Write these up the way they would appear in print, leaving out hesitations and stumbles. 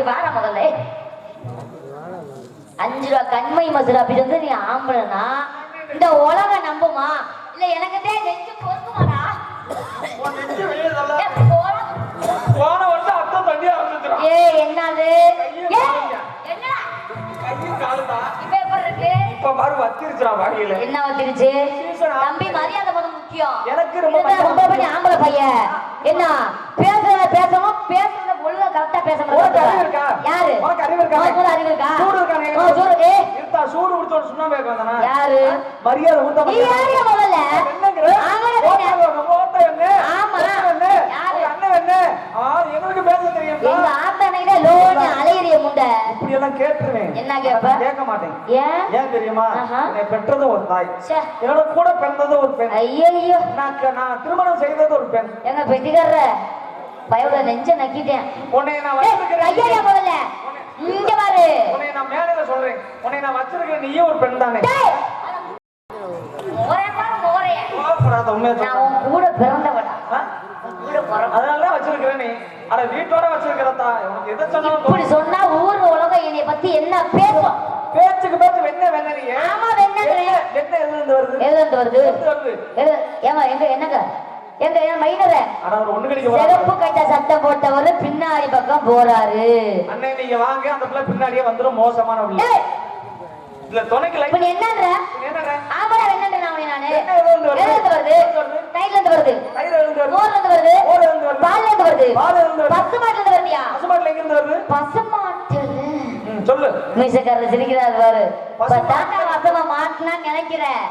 வார முதல்ல 5 ரூபா கண்மை மசுரா அப்படி வந்து நீ ஆம்பளனா இந்த உலகம் நம்புமா இல்ல எனக்கு தான் நெஞ்சு பொறுக்குமாடா போன வருஷம் அத்தை தண்ணியா வந்துச்சுடா. என்னது என்ன கையும் காலுதா இப்ப எப்படி இருக்கு இப்ப பாரு வச்சிருச்சுடா வாடியில. என்ன வந்துருச்சு தம்பி மரியாதை கொஞ்சம் முக்கியம். எனக்கு ரொம்ப பண்ணி ஆம்பளை பையன் என்ன பேசுறத பேசணும் பேசுறத ஒழுங்கா கரெக்டா பேச முடியாது. யாரு உனக்கு அறிவு இருக்கா? அறிவு இருக்கா? சூடு இருக்கா? சூடு இருத்தா சூடு குடிச்சோட சுண்ணாம்பு கேக்க வந்தானா? யாரு மரியாதை ஊத்த நீ யாரு முதல்ல என்னங்கற ஆங்கற ஓட்ட என்ன ஆமா யாரு அண்ணன் என்ன எங்களுக்கு பேச தெரியும். எங்க ஆத்தனையில லோனி அலையறிய முண்டை இப்படி எல்லாம் கேட்றேன். என்ன கேப்ப? கேட்க மாட்டேன். ஏன் தெரியுமா? என்னை பெற்றது ஒரு தாய், ச்சே என்னோட கூட பிறந்தது ஒரு பெண். ஐயோ நான் திருமணம் செய்தது ஒரு பெண். எங்க பெட்டிக்காரர பயவுல நெஞ்ச நக்கிட்டேன். உன்னை நான் வச்சிருக்கிறேன். ஐயா முதல்ல இங்க பாரு. உன்னை நான் மேலே சொல்றேன். உன்னை நான் வச்சிருக்கிறேன். நீயும் ஒரு பெண் தானே. ஒரே பாரு ஒரே. கோபப்படாத உண்மையா சொல்றேன். நான் உன் கூட பிறந்தவடா. கூட பிறந்த. அதனால தான் வச்சிருக்கிறேன். நீ அட வீட்டோட வச்சிருக்கிறதா? உனக்கு எதை சொன்னாலும் இப்படி சொன்னா ஊர் உலகம் என்னை பத்தி என்ன பேசும்? பேச்சுக்கு பேச்சு வெண்ண நீ. ஆமா வெண்ணங்கறே. வெண்ண எதுல வருது? எதுல வருது? ஏமா எங்க என்னங்க எங்க மைனர அட ஒரு ஒண்ணு கடிக்க சிறப்பு கட்ட சட்டம் போட்டவரு பின்னாடி பக்கம் போறாரு. அண்ணே நீங்க வாங்க, அந்த பிள்ளை பின்னாடியே வந்துரும். மோசமான பிள்ளை இல்ல துணைக்கு லைட். நீ என்னன்ற? என்னன்ற? ஆமாடா என்னன்ற நானே நானே. என்ன எதுல வருது? டைல இருந்து வருது. டைல இருந்து வருது. மோர்ல இருந்து வருது. மோர்ல இருந்து வருது. பால்ல இருந்து வருது. பால்ல இருந்து வருது. பசுமாட்டுல இருந்து வருதியா? பசுமாட்டுல எங்க இருந்து வருது? பசுமாட்டுல. சொல்லு. மீசக்காரர் சிரிக்கிறாரு பாரு. தாத்தா வசமா மாட்டனா நினைக்கிறேன்.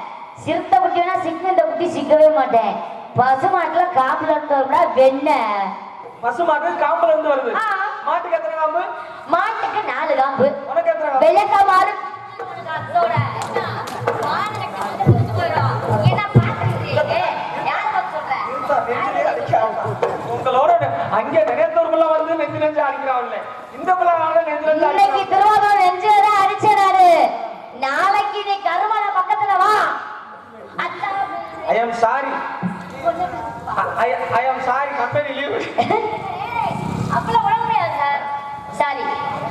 சிறுத்தை குட்டி வேணா சிக்கு, இந்த குட்டி சிக்கவே மாட்டேன். பசுமாட்டுல காப்புல இருந்து வரும்டா வெண்ணெய். பசுமாட்டு காம்புல இருந்து வருது. மாட்டுக்கு எத்தனை காம்பு? மாட்டுக்கு 4 காம்பு. உனக்கு எத்தனை காம்பு? வெள்ளக்கா மாடு அதோட என்ன மாடு கட்டி வந்து போயிடும். என்ன பாத்துறீங்க? யார் பத்தி சொல்ற? நெஞ்சிலே அடிக்காத. உங்களோட அங்கே நினைத்தவர்கள வந்து நெஞ்சு அடிக்கிறாங்களே. இந்த பிள்ளைனால நெஞ்சு இன்னைக்கு திருவாரூர் நெஞ்சில அடிச்சறாரு. நாளைக்கு நீ கருமல பக்கத்துல வா. அத்தா I am sorry. I am sorry. Company leave. அப்பள உடம்பு முடியாது சார். சாரி.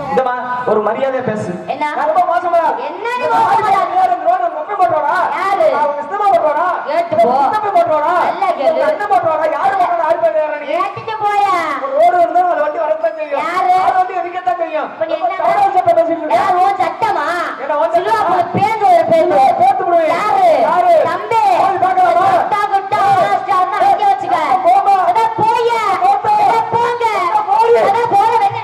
இந்தமா ஒரு மரியாதையா பேசு. என்ன? ரொம்ப மோசமா. என்ன நீ மோசமா? யாரு ரோட கொப்பை போடுறா? யாரு? அவங்க இஷ்டமா போடுறா? கேட்டு போ. இஷ்டமா போடுறா? நல்ல கேளு. என்ன போடுறா? யாரு போடுறா? ஆள் பேர் யாரா நீ? கேட்டிட்டு போயா. ரோடு இருந்தா அது வண்டி வரத்தான் தெரியும். யாரு? அது வண்டி எதுக்கத்தான் தெரியும். இப்ப என்ன சட்டை பேசிட்டு ஏ ஓ சட்டமா? என்ன ஓ சிலுவா போல பேந்து ஒரு பேந்து. போட்டு விடுவேன். யாரு? யாரு? தம்பி. போய் பார்க்கலாமா? குட்டா குட்டா ஸ்டார்ட் அங்க வச்சுக்க. போமா. அட போயா. போங்க. போங்க. அட போற வெண்ணே.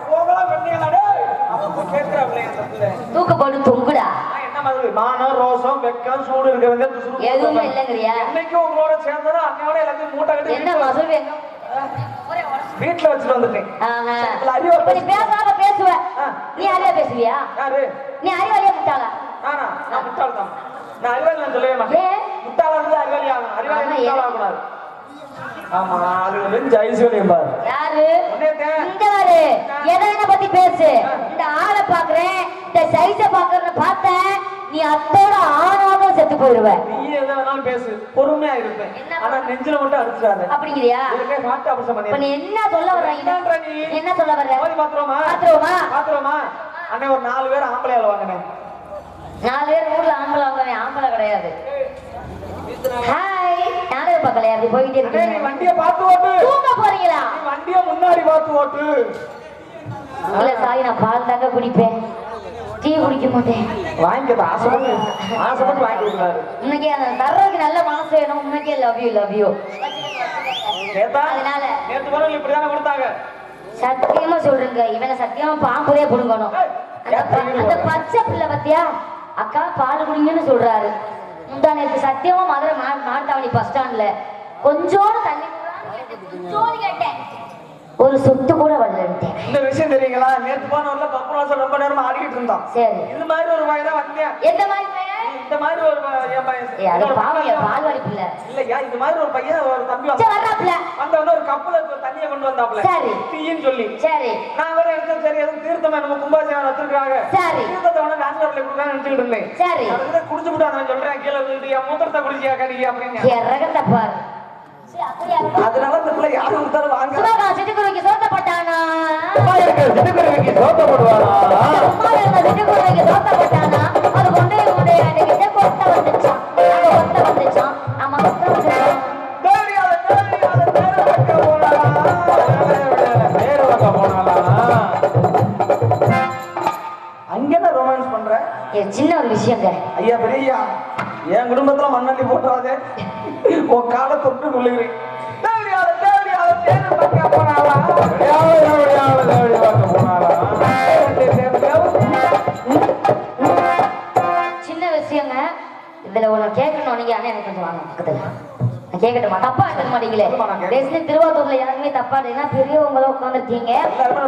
போகலாம் வெண்ணியலா டேய். அப்ப கேக்குறாங்களே அந்த பிள்ளை. தூக்கு போட்டு தொங்குடா. என்ன மாதிரி மானம் ரோசம் வெக்கம் சூடு இருக்க வேண்டிய துசுறு எதுவுமே இல்லங்கறியா? இன்னைக்கு உங்களோட சேர்ந்தா அன்னையோட எல்லாத்தையும் மூட்டை கட்டி என்ன மசுல் வேங்க? வீட்ல வச்சிட்டு வந்துட்டேன். இப்ப நீ பேசாம பேசுவ. நீ அறிவா பேசுவியா? யாரு? நீ அறிவாளியா முட்டாளா? நான் முட்டாள் தான். நான் அறிவாளி நான் சொல்லவே மாட்டேன். முட்டாளா இருந்தா அறிவாளி ஆகணும். அறிவாளி முட்டாளா ஆகக்கூடாது. ஆமா அது நெஞ்சு ஐஸ்வர்யம் பாரு. யாரு? உன்னையேதான். இந்த பாரு. எதனை பத்தி பேசு. இந்த ஆளை பாக்குறேன், இந்த சைஸ பாக்குறத பார்த்த நீ அத்தோட ஆனாலும் செத்து போயிடுவ. நீ எதை வேணாலும் பேசு, பொறுமையா இருப்பேன். ஆனா நெஞ்சில மட்டும் அடிச்சிடாத. அப்படிங்கிறியா? இதுக்கே ஹார்ட் ஆபரேஷன் பண்ணி. இப்ப நீ என்ன சொல்ல வர்ற? நீ என்ன சொல்ல வர்ற? போய் பாத்துறோமா? பாத்துறோமா? அண்ணே ஒரு 4 பேர் ஆம்பளையால வாங்கனே. 4 பேர் ஊர்ல ஆம்பளை வாங்கவே ஆம்பளை கிடையாது. ஹாய் நாடக பார்க்கலையா? அப்படி போயிட்டே நீ இருக்கீங்க. வண்டியை பார்த்து ஓட்டு. தூங்க போறீங்களா? நீ வண்டியை முன்னாடி பார்த்து ஓட்டு. இல்ல சாய் நான் பால் தாங்க குடிப்பேன், டீ குடிக்க மாட்டேன். வாங்கிக்க ஆசைப்பட்டு வாங்கி கொடுக்குறாரு. இன்னைக்கு அந்த தர்றதுக்கு நல்ல மனசு வேணும். உண்மைக்கே லவ் யூ கேட்டா அதனால நேத்து வரல இப்படிதானே கொடுத்தாங்க. சத்தியமா சொல்றேங்க, இவனை சத்தியமா பாம்புதே புடுங்கணும். அந்த பச்சை பிள்ளை பத்தியா அக்கா பால் குடிங்கன்னு சொல்றாரு. முந்தா நேற்று சத்தியமா மதுரை மாட்டாவணி பஸ் ஸ்டாண்ட்ல கொஞ்சோடு தண்ணி கொஞ்சோடு கேட்டேன், ஒரு சொத்து கூட வரலன்ட்டேன். இந்த விஷயம் தெரியுங்களா? நேத்து போனவர்ல பப்பராசம் ரொம்ப நேரமா ஆடிக்கிட்டு இருந்தான். சரி இது மாதிரி ஒரு பையன் தான் வந்தேன். எந்த மாதிரி பையன்? இந்த மாதிரி ஒரு அது பாவம் பால்வாடி பிள்ளை இல்லையா? இது மாதிரி ஒரு பையன் ஒரு தம்பி வர்றாப்ல வந்தவன ஒரு கப்பல தண்ணியை கொண்டு வந்தாப்ல. சரி டீன்னு சொல்லி. சரி நான் வேற எடுத்து சரி எதுவும் தீர்த்தமா நம்ம கும்பாபிஷேகம் வச்சிருக்காங்க. சரி தீர்த்தத்தை உடனே டான்ஸ்ல கொடுக்கான்னு நினைச்சுக்கிட்டு இருந்தேன். சரி அதுக்கு குடிச்சு விட்டு அவன் சொல்றேன் கீழே விழுந்து என் மூத்திரத்தை குடிச்சியா கடிக்க அப்படின்னு. இறகத்தை பாரு. அதனால இந்த பிள்ளை யாரும் கொடுத்தாலும் வாங்க. சிவகா சிட்டுக்குருவிக்கு சோத்தப்பட்டானா சும்மா இருக்க சிட்டுக்குருவிக்கு சோத்த போடுவானா சும்மா இருந்த சிட்டுக்குருவிக்கு தோத்த போட்டானா அது கொண்டே அன்னைக்கு கொத்த வந்துச்சான் அங்க கொத்த வந்துச்சான் ஆமா கொத்த வந்துச்சான் பேரு பக்கம் போனாலா அங்கதான் ரொமான்ஸ் பண்ற சின்ன ஒரு விஷயங்க ஐயா பெரியய்யா என் குடும்பத்துல மண்ணள்ளி போட்டுறாதே உன் காலை தொட்டு விழுகிறேன் சின்ன விஷயங்க இதுல ஒண்ணு கேட்கணும் நீங்க அண்ணா எனக்கு கொஞ்சம் வாங்க பக்கத்துல நான் கேட்கட்டுமா தப்பா எடுக்க மாட்டீங்களே பேசின திருவாரூர்ல யாருமே தப்பா எடுத்தீங்கன்னா பெரியவங்க தான் உட்காந்துருக்கீங்க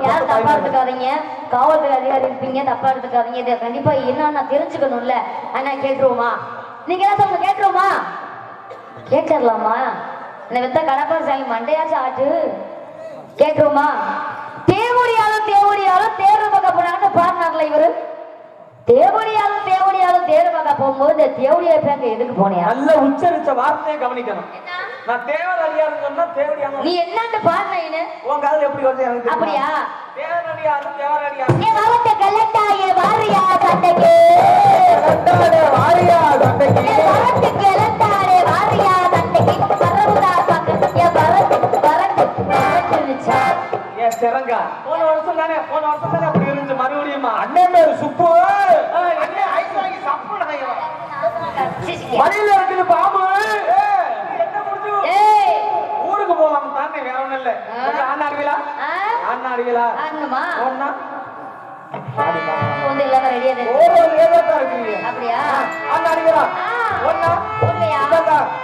யாரும் தப்பா எடுத்துக்காதீங்க காவல்துறை அதிகாரி இருப்பீங்க தப்பா எடுத்துக்காதீங்க இதை கண்டிப்பா என்ன நான் தெரிஞ்சுக்கணும்ல அண்ணா கேட்டுருவோமா நீங்க என்ன சொல்லுங்க கேட்டுருவோமா கேட்டுடலாமா என்ன வெத்த கடப்பா சாமி மண்டையாச்சும் ஆட்டு கேட்டுருவோமா தேவடியாலும் தேர்வு பார்க்க போனாங்கன்னு பாருனார்ல இவரு தேவடியாலும் தேர்வு பார்க்க போகும்போது இந்த தேவடியா பேங்க எதுக்கு போனியா நல்ல உச்சரிச்ச வார்த்தையை கவனிக்கணும் நான் தேவர் அடியாருன்னு சொன்னா தேவடியாங்க நீ என்னன்னு பாருன்னு உன் காதல் எப்படி வருது எனக்கு அப்படியா தேவர் அடியாரும் தேவர் அடியாரும் ஏ வாவட்ட கலட்டாயே வாரியா சண்டைக்கு வாரியா சண்டைக்கு ஏ வாவட்ட கலட்டாயே வாரியா சண்டைக்கு பரவுதா பாக்க ஏ வரட்டுச்சா ஏன் சிறங்கா போன வருஷம் தானே அப்படி இருந்துச்சு மறுபடியுமா அண்ணன் பேரு சுப்பு என்ன ஐஸ் வாங்கி சாப்பிடுறாங்க மடியில இருக்குது பாம்பு என்ன முடிஞ்சு ஏய் ஊருக்கு போலாம் தானே வேற ஒண்ணும் இல்ல அண்ணா அடிவிலா ஆடணுமா ஒண்ணா வந்து எல்லாரும் ரெடியா இருக்கீங்க அப்படியா அண்ணா அடிவிலா ஒண்ணா உண்மையா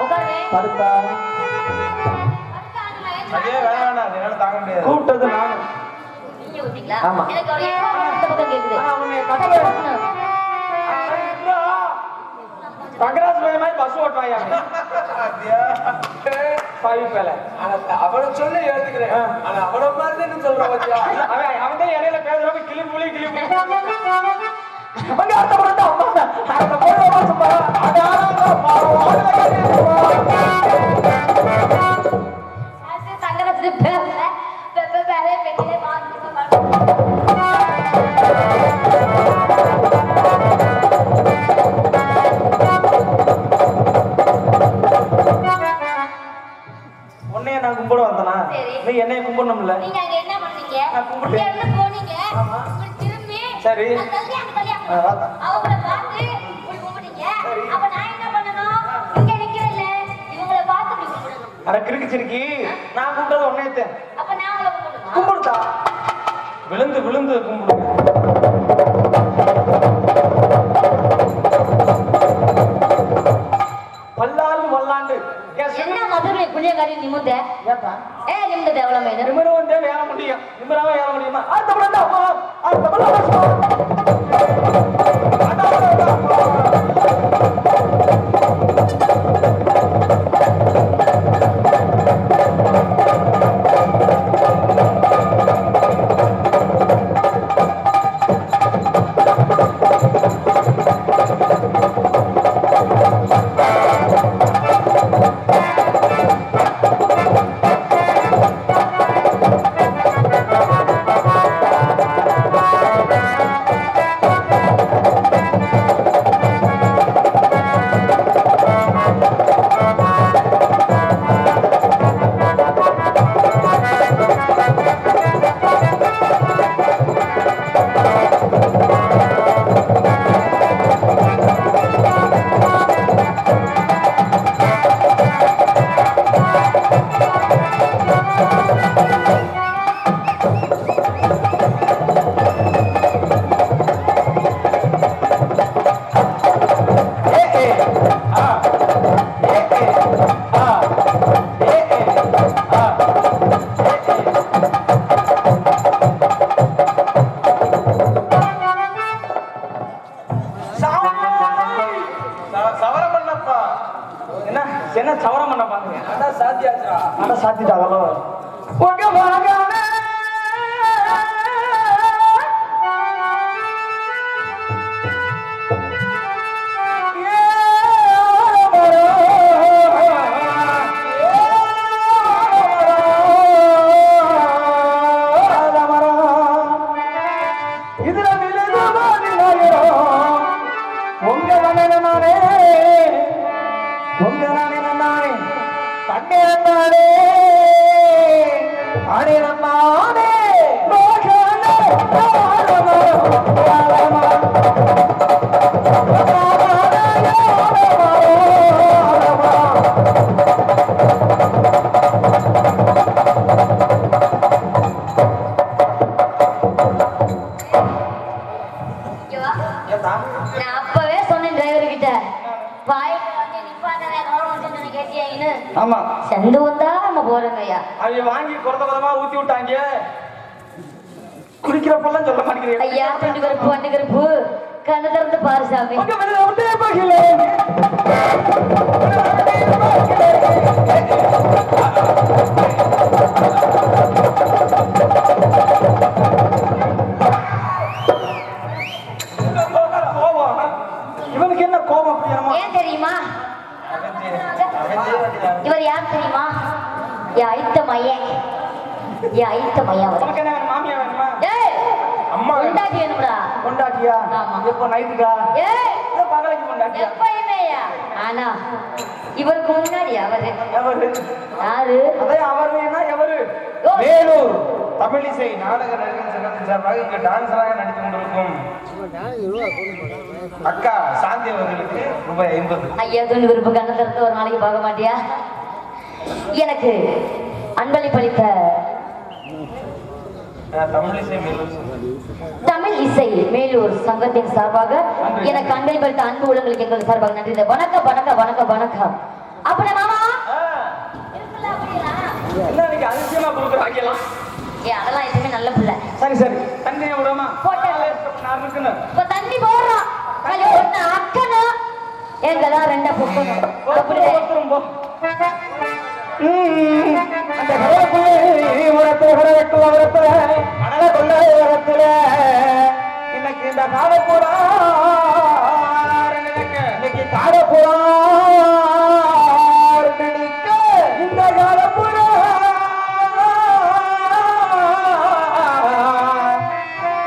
உட்காருவே படுத்தா அதே வேணாம் என்னால தாங்க முடியாது கூப்பிட்டது நானு நீங்க ஊத்திங்களா ஆமா. எனக்கு ஒரு இந்த பக்கம் கேக்குது அவனை கட்ட தங்கராஜ் பையன் மாதிரி பஸ் ஓட்டுவாயா அவனை சொல்லி ஏத்துக்கிறேன் ஆனா அவனை மாதிரி சொல்ற பத்தியா அவன் தான் இடையில பேசுறப்ப கிளிப்புலி தங்கரசு வேலையை பெட்டியே உன்னைய நான் கும்பிட வந்தனா சரி. நீ என்னைய கும்பிடணும்ல நீங்க அங்க என்ன பண்ணீங்க நான் கும்பிட்டேன். இங்க இருந்து போனீங்க ஆமா. இப்படி திரும்பி சரி. அந்த தள்ளி அங்க தள்ளி அங்க வாத்தா. அவங்கள பார்த்து இப்படி கும்பிட்டீங்க சரி. அப்ப நான் என்ன பண்ணணும் இங்க நிக்கிறேன்ல இவங்கள பார்த்து இப்படி கும்பிடணும் அட கிறுக்கிச்சிருக்கி நான் கும்பிட்டது உன்னையத்தேன் அப்ப நான் உங்களை கும்பிடணும் கும்பிடுதா விழுந்து கும்பிடு பல்லாண்டு வல்லாண்டு என் சிறு என்ன மதுரை புளியங்காரி நிமிந்த ஏத்தா நிமிந்தது எவ்வளவு மேடம் நிமிரவந்தே வேற முடியும் நிமிராம வேற முடியுமா அடுத்த படம் தான் அம்மா அடுத்த படம் என்ன சவரம் பண்ண பாருங்க அதான் சாத்தியாச்சுடா அட சாத்திட்டாங்களோ உங்க மகனே அவங்க வாங்கி குறத ஊத்தி விட்டாங்க. குடிக்கிறப்பெல்லாம் சொல்ல மாட்டேங்கிறீங்க. ஐயா துண்டு கருப்பு வண்டு கருப்பு கண்ணு திறந்து பாரு சாமி. இவனுக்கு என்ன கோபம் அப்படியா? ஏன் தெரியுமா? இவர் யார் தெரியுமா? என் ஐத்த மையன். என் ஐத்த மையன் அவர். உனக்கு என்ன வேணும்? மாமியா வேணுமா? ஏய் அம்மா கொண்டாட்டி வேணும்டா. கொண்டாட்டியா? ஆமா. எப்போ நைட்டுக்கா? ஏய் பகலைக்கு கொண்டாட்டியா? எப்பயுமேயா? ஆனா இவருக்கு முன்னாடி அவரு எவரு? யாரு? அதே அவருன்னா எவரு? வேலூர் தமிழிசை நாடக நடிகர் சங்கத்தின் சார்பாக இங்கு டான்ஸராக நடித்து கொண்டிருக்கும் அக்கா சாந்தி அவர்களுக்கு ரூபாய் 50. ஐயா துண்டு விருப்பு கண்ணை திறந்து ஒரு நாளைக்கு பார்க்க மாட்டியா? எனக்கு அன்பளிப்பளித்த தமிழிசை மேலூர் தமிழ் இசை மேலூர் சங்கத்தின் சார்பாக எனக்கு அன்பளிப்பளித்த அன்பு உள்ளங்களுக்கு எங்கள் சார்பாக நன்றி. வணக்கம் வணக்கம் வணக்கம் வணக்கம். அப்படி மாமா என்ன இன்னைக்கு அதிசயமா கொடுக்குறாங்கலாம். அதெல்லாம் எப்பவுமே நல்ல பிள்ளை. சரி சரி தண்ணியை விடாமா இப்ப தண்ணி போடுறோம் ஒண்ணு அக்கணும் எங்கதான் ரெண்ட பொக்கணும் அப்படி அந்த இன்னைக்கு இந்த காலப்புறா இன்னைக்கு காலப்புறா இந்த காலப்புறா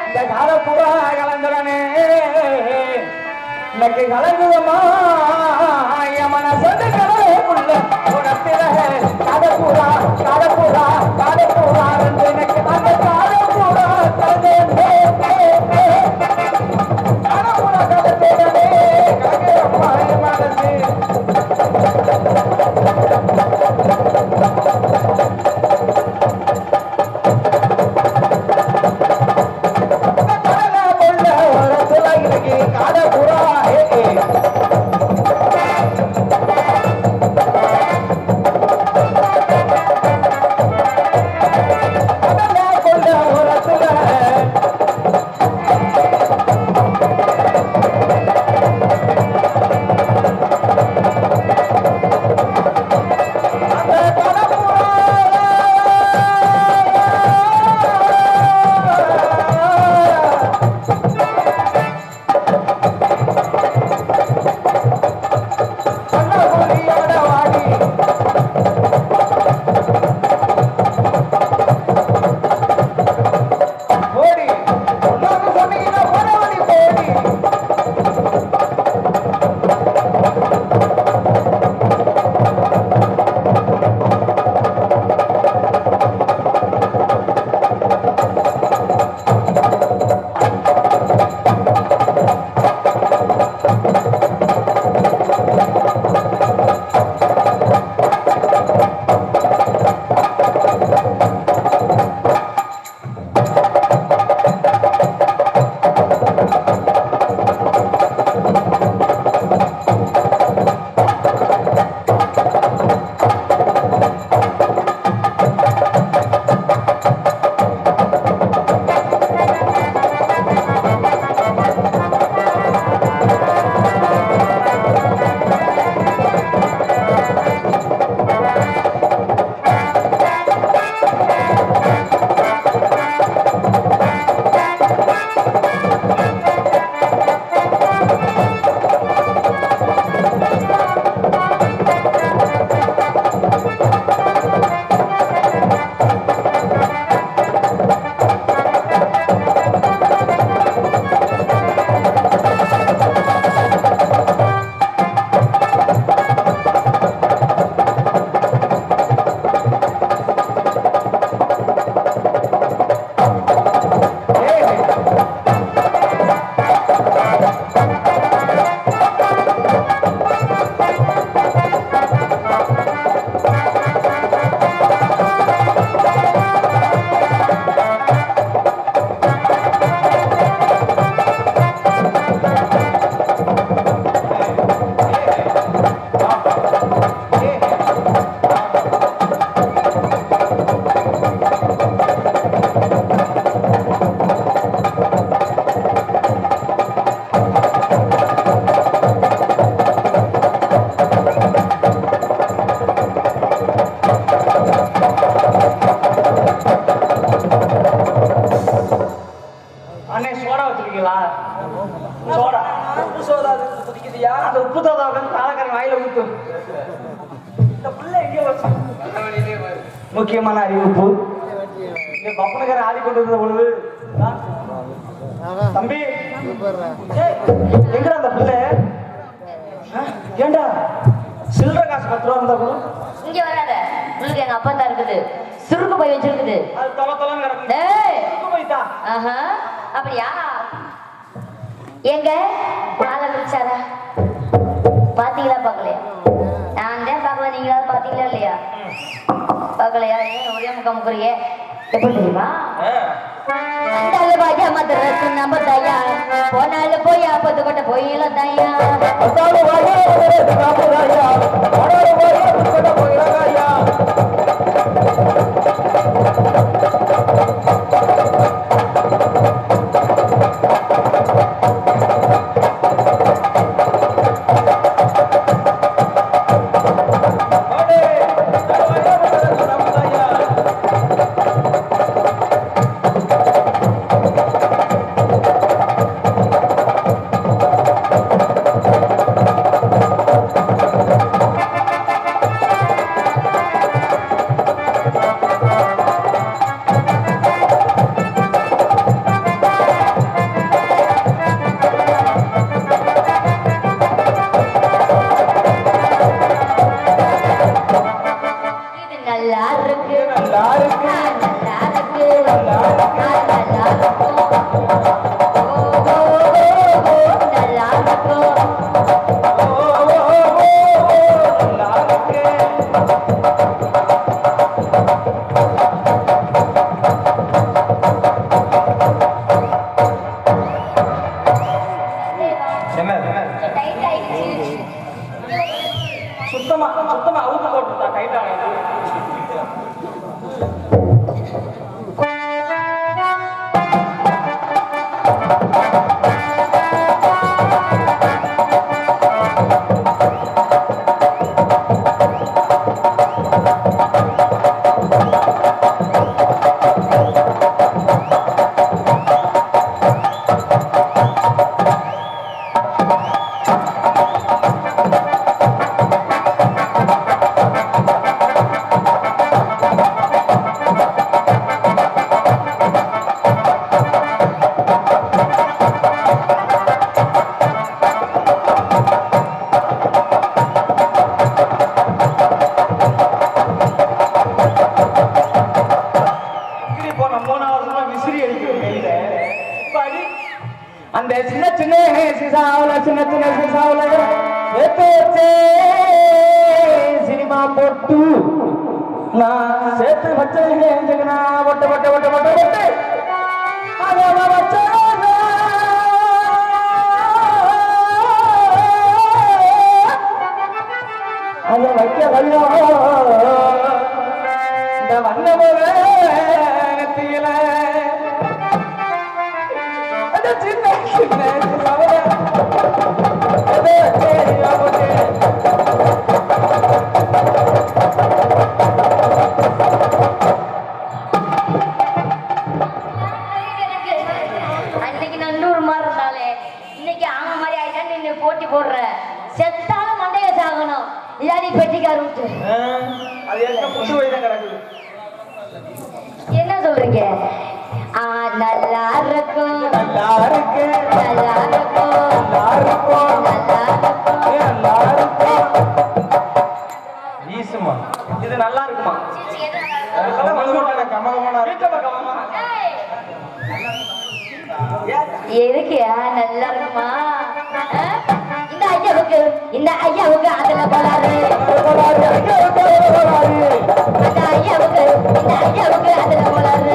இந்த காலப்புறா கலந்துடனே இன்னைக்கு கலங்குதமா என் மனசு கடவுள்ள உனத்தில காலப்புறா காலப்புறா காலப்புறா எனக்கு அந்த காலப்புறா கலந்தே காலப்புறா கலந்தே கலங்குதம்மா என் மனசு குடிப்பீங்களா? சோடா. உப்பு சோதா குடிக்குதியா? அந்த உப்பு சோதா தாளக்காரன் வாயில ஊத்து. இந்த புள்ள எங்கே வச்சு முக்கியமான அறிவிப்பு. இங்க பப்பனக்காரன் ஆடிக்கொண்டு இருந்த பொழுது தம்பி எங்கடா அந்த பிள்ளை? ஏண்டா சில்லற காசு 10 ரூபா இருந்தா கூட இங்க வராத. உங்களுக்கு எங்க அப்பா தான் இருக்குது. சுருக்கு போய் வச்சிருக்குது. அது தொலை தொலைன்னு கிடக்கு. டேய் போயிட்டா. ஆஹா அப்படியா? எங்க பாலை குடிச்சாரா? பாத்தீங்களா பார்க்கலையா? நான் தான் பார்க்கல, நீங்களா பாத்தீங்களா இல்லையா? பார்க்கலையா? ஏன் ஒரே முக்கம் முக்குறியே? எப்படி தெரியுமா? அந்தால பாயா மதரசு நம்ம தாயா போனால போயா பத்து கொட்ட போயில தாயா அந்தால பாயா மதரசு நம்ம தாயா போனால போயா பத்து கொட்ட போயில தாயா. சுத்தமா அவுத்து போட்டுட்டா டைட்டா. அந்த சின்ன சின்ன சிசாவுல சினிமா போட்டு நான் சேர்த்து வச்சேன் ஒட்ட அத வைக்க வல்லோ இந்த வண்ணமுக நெத்தியில அந்த சின்ன அன்னைக்கு நன்னூறு மாதிரி இருந்தாலே இன்னைக்கு ஆங்க மாதிரி ஆயிட்டா நின்று போட்டி போடுற செத்தாலும் மண்டைய சாகணும். இல்லாடி பெட்டிக்கார விட்டு அது என்ன புது வயதான் கிடக்குது. என்ன சொல்றீங்க? நல்லா இருக்கும் நல்லா இருக்கு நல்லா இருக்கும் நல்லா இருக்கும் நல்லா இருக்கும் நல்லா இருக்கும் ஈசுமா இது நல்லா இருக்குமா? எதுக்கு நல்லா இருக்குமா? இந்த ஐயாவுக்கு அதுல போலாரு அந்த ஐயாவுக்கு இந்த ஐயாவுக்கு அதுல போலாரு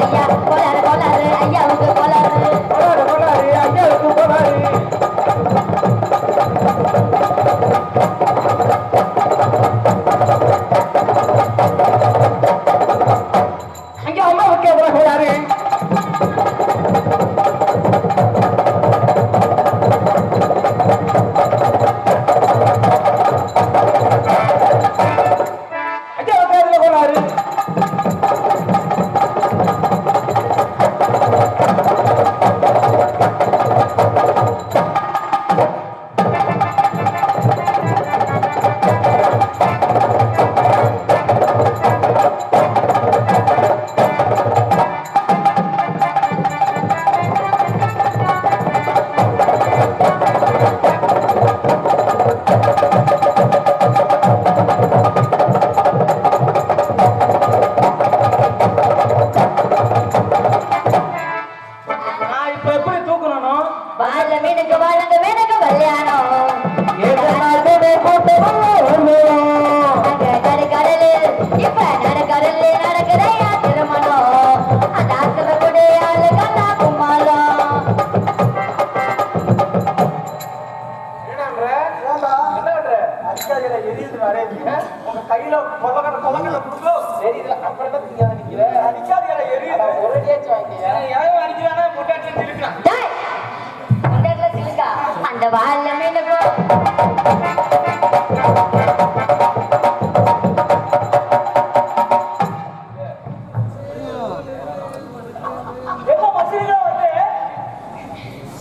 ஐயா போலாரு ஐயாவுக்கு போலாரு ஐயாவுக்கு போலாரு. அங்க அம்மாவுக்கு எவ்வளவு போலாரு? ஐயாவுக்கு எவ்வளவு போலாரு?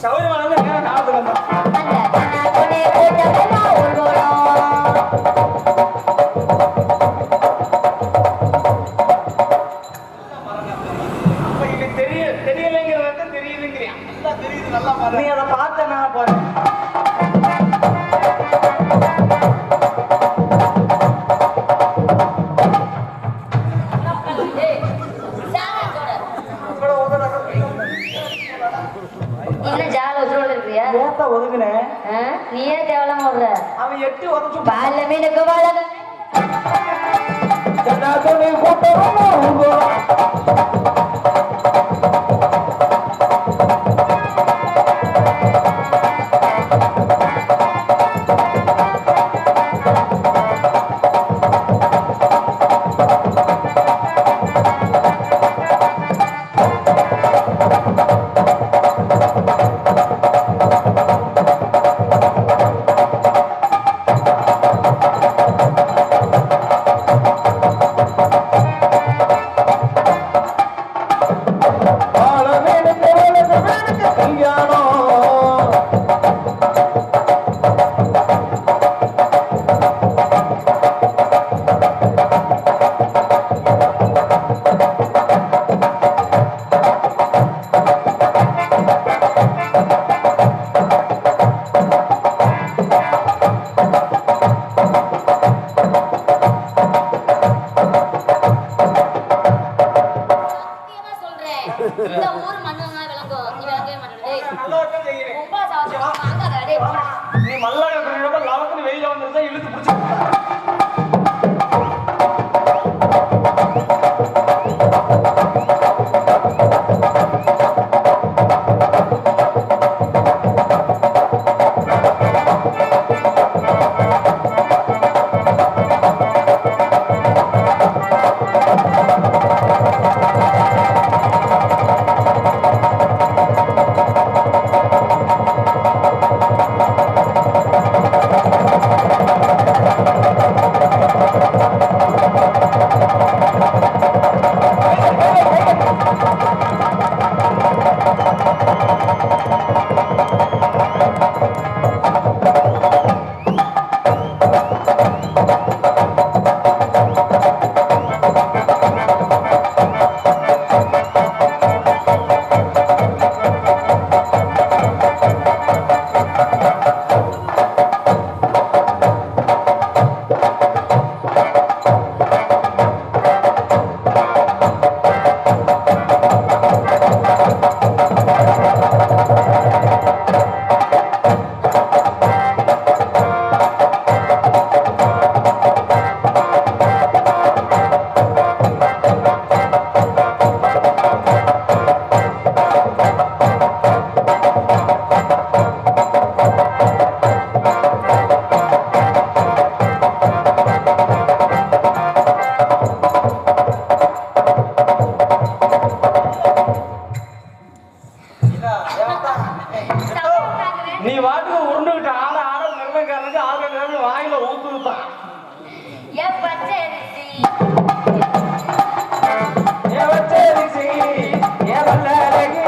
சௌரியமான நேரம் ஞாபகம் வந்தா. அந்த கொடை கூட்டமெல்லாம் ஊர்வலம். அப்ப இது தெரியலைங்கிறத தெரியுதுங்கிறியா? நல்லா தெரியுது, நல்லா பாரு. நீ அதை பார்த்தனா பாரு. ஏய், சாமி போடு. நீ என்ன ஜால உசுரோட இருக்கிறியா? ஏத்த ஒதுக்குனேன். நீ ஏன் தேவலாம விடுற? அவன் எட்டி உதச்சு பால்ல மீனுக்கு வாழக ஜனாதனை கூட்டமும் இந்த ஊர் மண்ணுங்க விளங்கும். நீ விளங்கவே மாட்டேங்குது. நல்லா செய்கிறேன். ரொம்ப சாவச்சமா வாங்காத டேய் போடா. நீ மல்லாட பண்ணிடுறப்ப லவக்குன்னு வெயில வந்துருந்தா இழுத்து பிடிச்சி நீ வாட்டுக்கு உருண்டுகிட்ட ஆட ஆட நிர்மக்காரனுக்கு ஆறு நேரம் வாயில ஊத்துதான். ஏன் பச்சை அரிசி ஏ வச்சரிசி ஏ வல்லழகி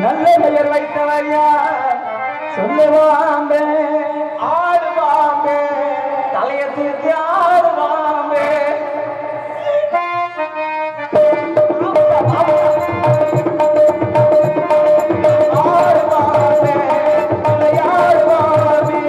நல்ல பெயர் வைத்தவர் யார் சொல்லுவாம்பே ஆடுவாம்பே தலைய தூக்கி ஆடுவாம்பே ஆடுவாம்பே தலையாடுவாம்பே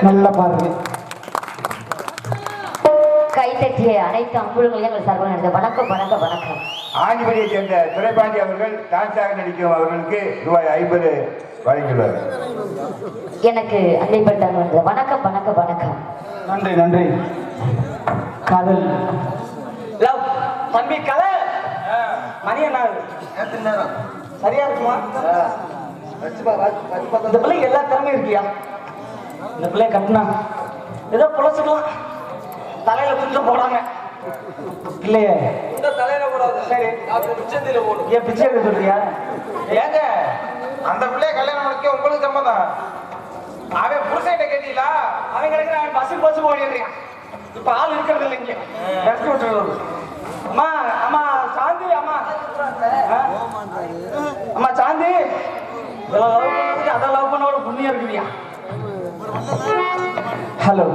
நல்ல பாருங்க. கைத்தட்டிய அனைத்து அன்புகளையும் எங்கள் சார்பாக நடந்த வணக்கம் வணக்கம் வணக்கம். ஆண்டிபடியை சேர்ந்த துரைபாண்டி அவர்கள் டான்ஸாக நடிக்கும் அவர்களுக்கு ரூபாய் 50 வழங்கியுள்ளார். எனக்கு அன்னைப்பட்டாங்க வந்தது வணக்கம் வணக்கம் வணக்கம். நன்றி நன்றி. காதல் லவ் தம்பி கலை மணி என்ன சரியா இருக்குமா? இந்த பிள்ளைக்கு எல்லா திறமையும் இருக்கியா? இந்த பிள்ளைய கட்டினா ஏதோ புலச்சுக்கலாம். தலையில குற்றம் போடாம பிள்ளைய இந்த தலையில போடாது. சரி அப்ப பிச்சையில போடும். ஏன் பிச்சை எடுக்க சொல்றியா? ஏங்க அந்த பிள்ளைய கல்யாணம் முடிக்க உங்களுக்கு சம்மதம்? அவன் புருஷன்கிட்ட கேட்டீங்களா? அவன் கிடைக்கிற அவன் பஸ் ஓடிடுறான். இப்ப ஆள் இருக்கிறது இல்லை இங்க. ரெஸ்ட் விட்டுறது. அம்மா அம்மா சாந்தி அம்மா அம்மா சாந்தி இதெல்லாம் லவ் பண்ணதுக்கு அதை லவ் பண்ண ஒரு புண்ணியம் இருக்குதியா? ஹலோ,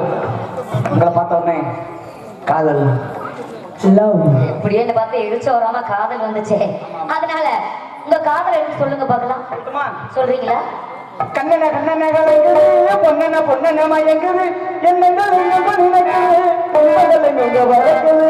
உங்களை பார்த்த உடனே காதல் லவ் இப்படியே என்ன பார்த்து எரிச்ச வராம காதல் வந்துச்சே. அதனால உங்க காதல் எடுத்து சொல்லுங்க பார்க்கலாம். சொல்றீங்களா? கண்ணன கண்ணன கலங்குது பொண்ணன பொண்ணன மயங்குது என்னங்கள் எங்க நினைக்குது பொண்ணகள் எங்க வளர்க்குது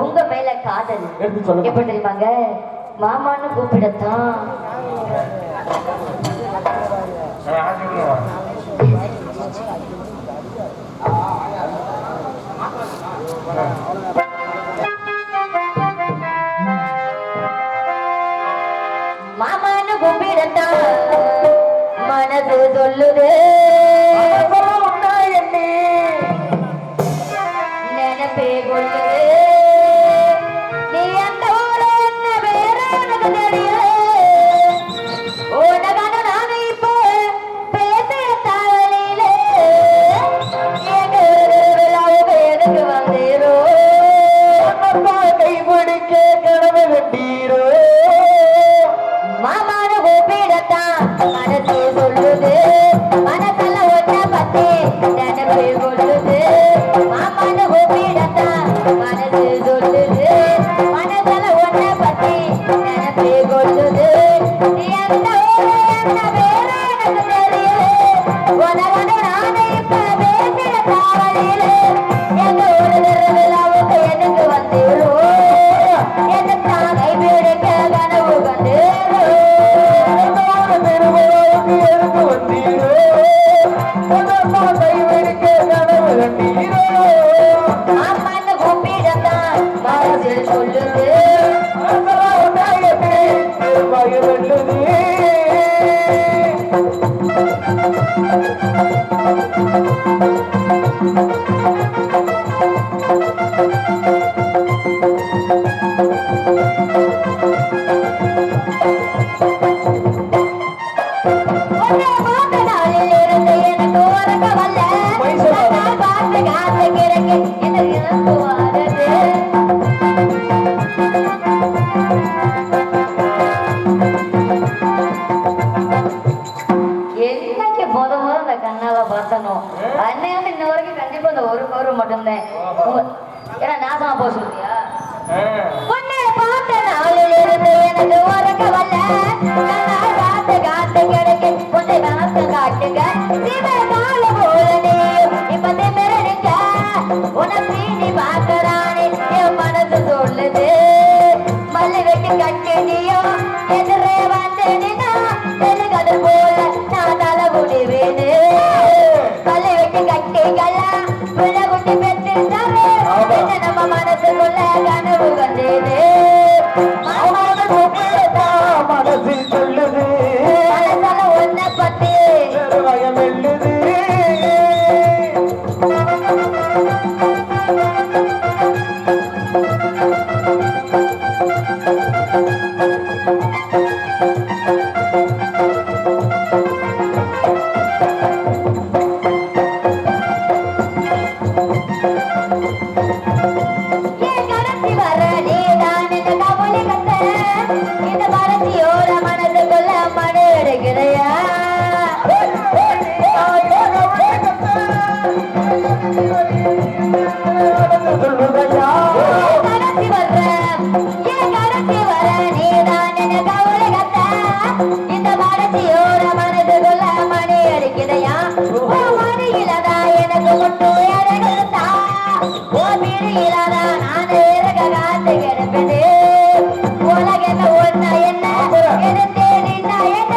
உங்க மேல காதல் எப்படி தெரியுமாங்க? மாமான்னு கூப்பிடத்தான். மாமான்னு கூப்பிடத்தான் மனது சொல்லுது. நினைப்பே கொள்ளுது. மனசு சொல்லுது மனசல வெல்லுது ஒரே பார்த்த நாளில் இருந்து எனக்கு உறக்க வல்ல. நான் பார்த்த காத்து கிடக்கு எனக்கு இறந்து வாரது. என்னைக்கு முத அந்த கண்ணால பார்த்தனோ அன்னையில இன்ன வரைக்கும் கண்டிப்பா இந்த ஒரு கௌரவம் மட்டும்தான். ஏன்னா நாசமா போக சொல்றியா? உன்னை பார்த்த நாளில் இருந்து எனக்கு உறக்க வல்ல. நான் பார்த்த காத்து கிடக்கு உன்னை நாத்த காட்டுங்க. சிவ கால போல நீ இப்ப திமிரடிக்க. உன்னை சீனி பார்க்கறானே என் மனசு சொல்லுது. மல்லி வெட்டி கட்டினியோ எதிரே வந்து நின்னா தெலுங்கது போல நான் தலை குடிவேனு. மல்லி வெட்டி கட்டிகளா பிள்ளை குட்டி பெற்றுட்டாரு. என்ன நம்ம மனசுக்குள்ள கனவு கண்டேனே. மனசில் சொல்லுது மனசால ஒன்ன பத்தி பயம் வெல்லுது ஏன் கடைசி வர நீதான் இந்த கபலி கத்த. இந்த மரத்தியோட மனசுக்குள்ள மடு எடுக்கிறையா? சொல்லுதையா கடைசி வர்ற ஏன் கடைசி வர நீதான் இந்த கபலி கத்த. இந்த மரத்தியோட மனசுக்குள்ள மணி அடிக்கிறையா? ஓ மணியிலதா எனக்கு முட்டு அழகுதா. ஓ பிடியிலதா நான் இருக்க காத்து கிடப்பது. உலகென்ன ஒன்ன என்ன எடுத்தே நின்னா என்ன.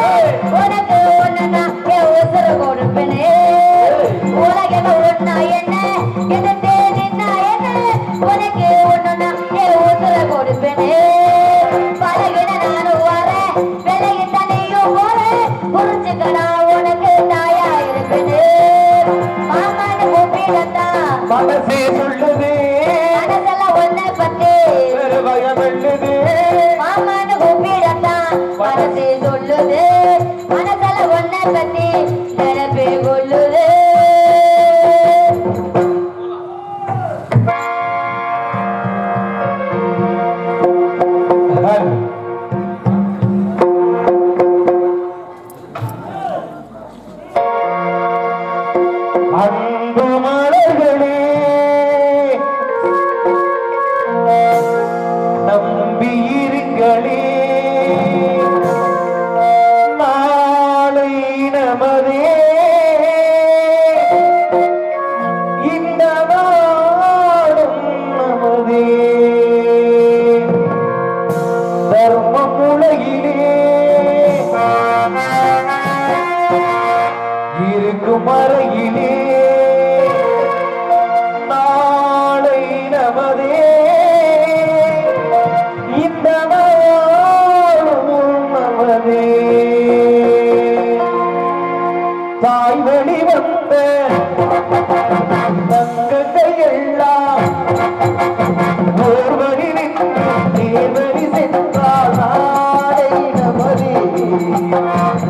உனக்கு ஒன்னா என் உசுறு கொடுப்பேனே. உலகென்ன ஒன்னா என்ன எடுத்தே நின்னா என்ன. உனக்கு ஒன்னா என் உசுறு கொடுப்பேனே. பழகின நானும் வரேன் விலகி தனியும் போறேன். புரிஞ்சுக்கடா உனக்கு தாயா இருப்பேனே. மாமான்னு கூப்பிடத்தான் மனசே சொல்லுது மனசெல்லாம் ஒன்ன பத்தி பயம் வெல்லுது மாமான்னு கூப்பிடத்தான் மனசே சொல்லுது. மனசெல்லாம் ஒன்ன பத்தி நினைப்பே கொள்ளுது. அன்பு மலர்களே நம்பியிருங்களே நாளை நமதே இந்த நாளும் நமதே தர்மம் உலகிலே இருக்கும் அறையிலே நாளை நமதே இந்த நாளும் நமதே தாய் வழி வந்த தங்கங்கள் எல்லாம் ஓர்வழி நின்று தேர்வழி சென்றால் நாளை நமதே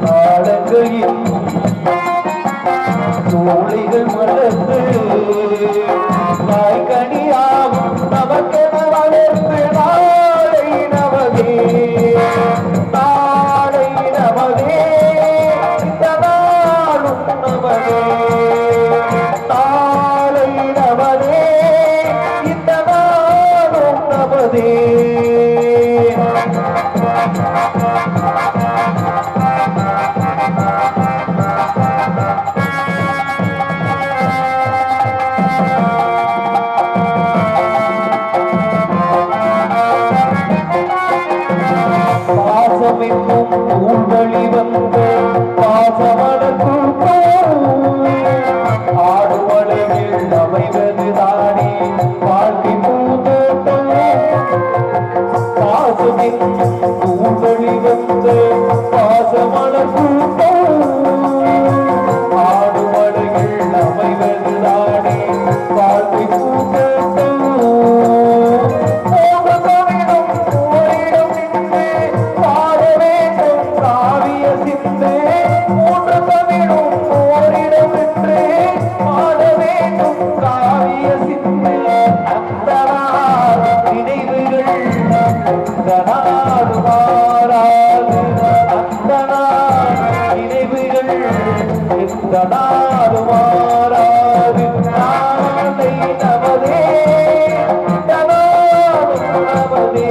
காலங்கள் இன்னும் சோழிகள் மலர்ந்து காய்கனியாகும் நமக்கென வளர்ந்து நாளை நமதே நாளை நமதே இந்த நாளும் நமதே நாளை நமதே இந்த நாளும் நமதே பாசமிக்கும் ஊர்வழி வந்து பாசமடக்குள் ஆடுவளையில் அமைவது தானே வாழ்க்கை பூந்தோட்டம் பாசமிக்கும் ஊர்வழி வந்து இந்த நாடு மாறாது நாளை நமதே இந்த நாடும் நமதே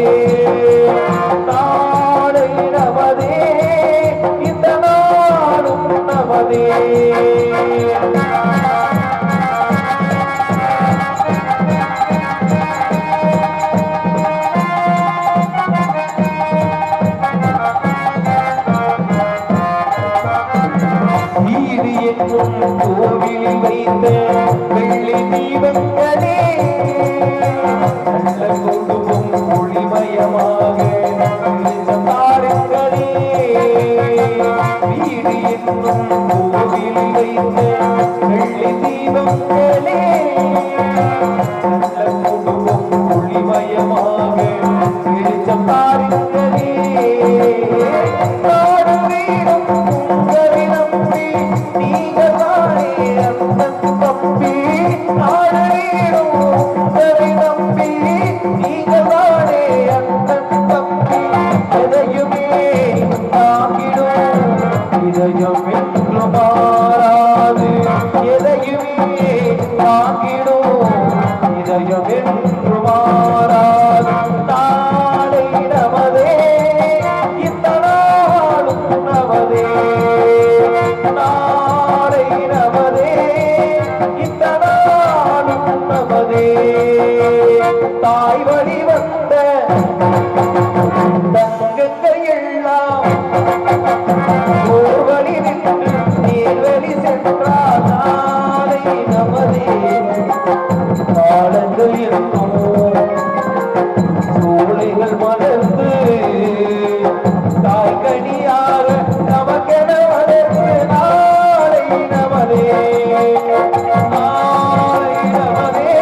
நாளை நமதே இந்த நாடும் நமதே வீடு என்னும் கோவிலில் வைத்த வெள்ளி தீபங்களே நல்ல குடும்பம் ஒளிமயமாக தாருங்களே வீடு என்னும் கோவிலில் வைத்த வெள்ளி தீபங்களே நல்ல குடும்பம் ஒளிமயமாக வெளிச்சம் தாருங்களே நாடு வீடும் உங்களை நம்பி நீங்க தானே அண்ணன் தம்பி நாடு வீடும் உங்களை நம்பி நீங்க தானே அண்ணன் தம்பி எதையுமே தாங்கிடும் இதயம் என்று மாறாது எதையுமே தாங்கிடும் இதயம் என்று மாறாது நாளை நமதே இந்த நாளும் நமதே நாளை நமதே இந்த நாளும் நமதே தாய் வழி வந்த தங்கங்கள் எல்லாம் ஓர் வழி நின்று நேர்வழி சென்றால் நாளை நமதே காலங்கள் என்னும் சோலைகள் மலர்ந்து தாய்கனியாக நமக்கென வளர்ந்து நாளை நமதே நாளை நமதே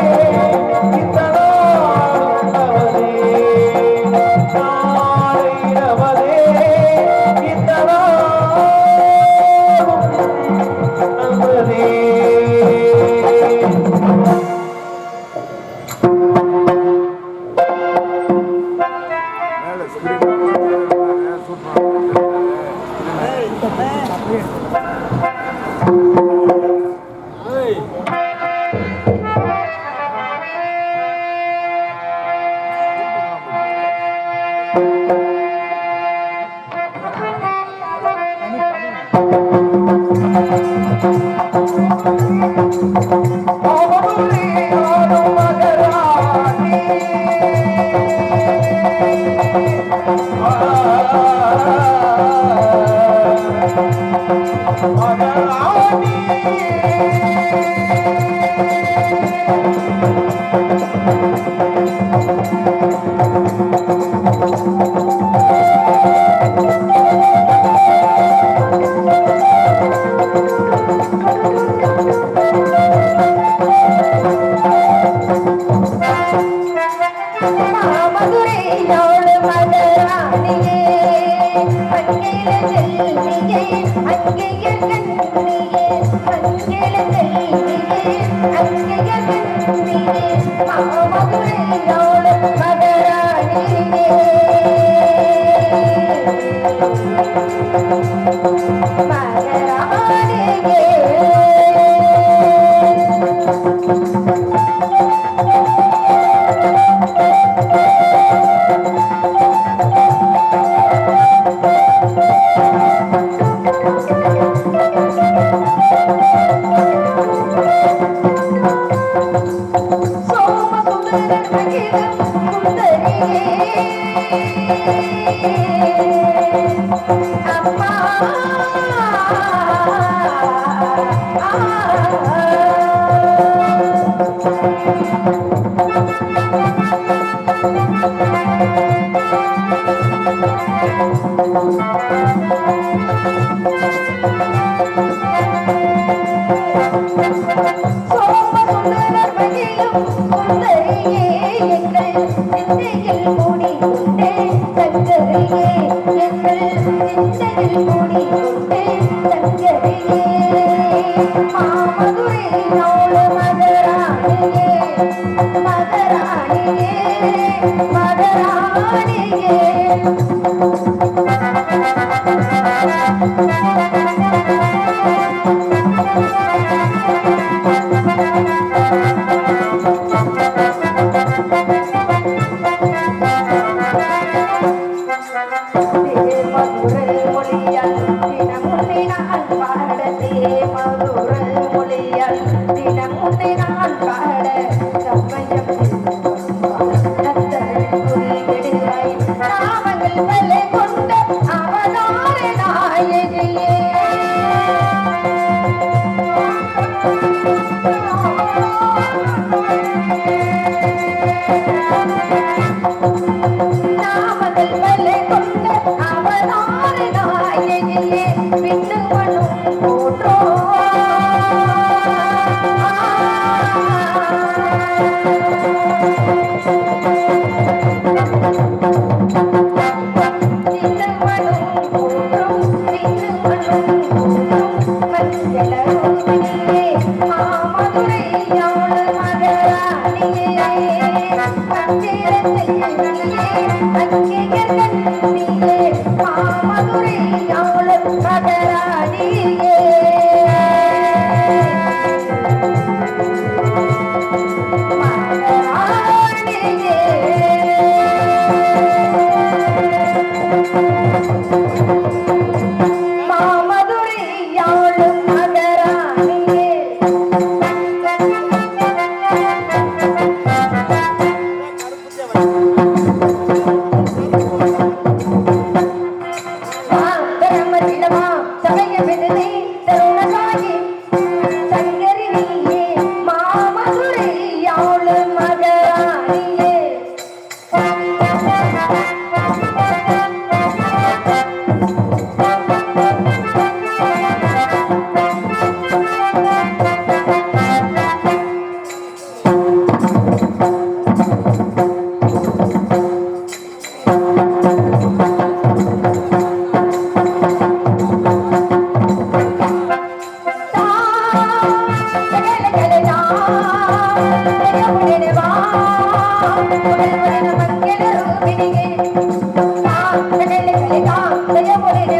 இந்த நாளும் நமதே நாளை நமதே இந்த நாளும் நமதே மதுரை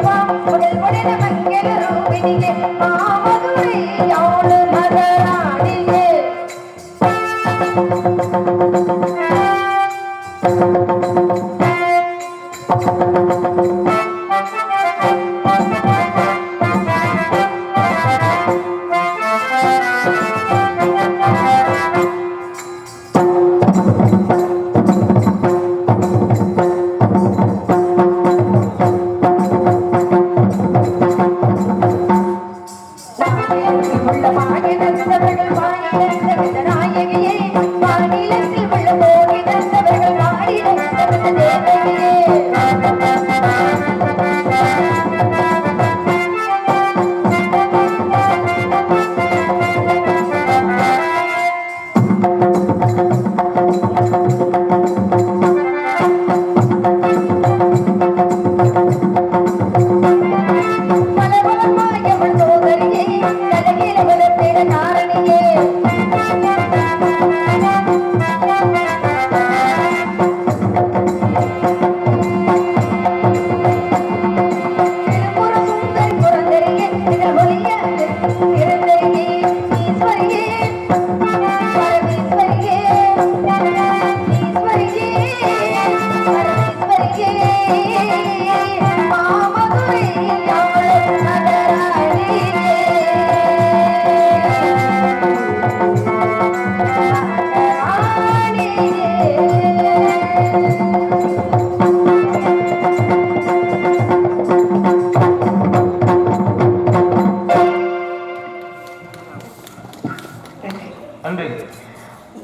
வா முதல் உடன மங்கள ரூபினியே மாமதுரை யாழ் மகராணியே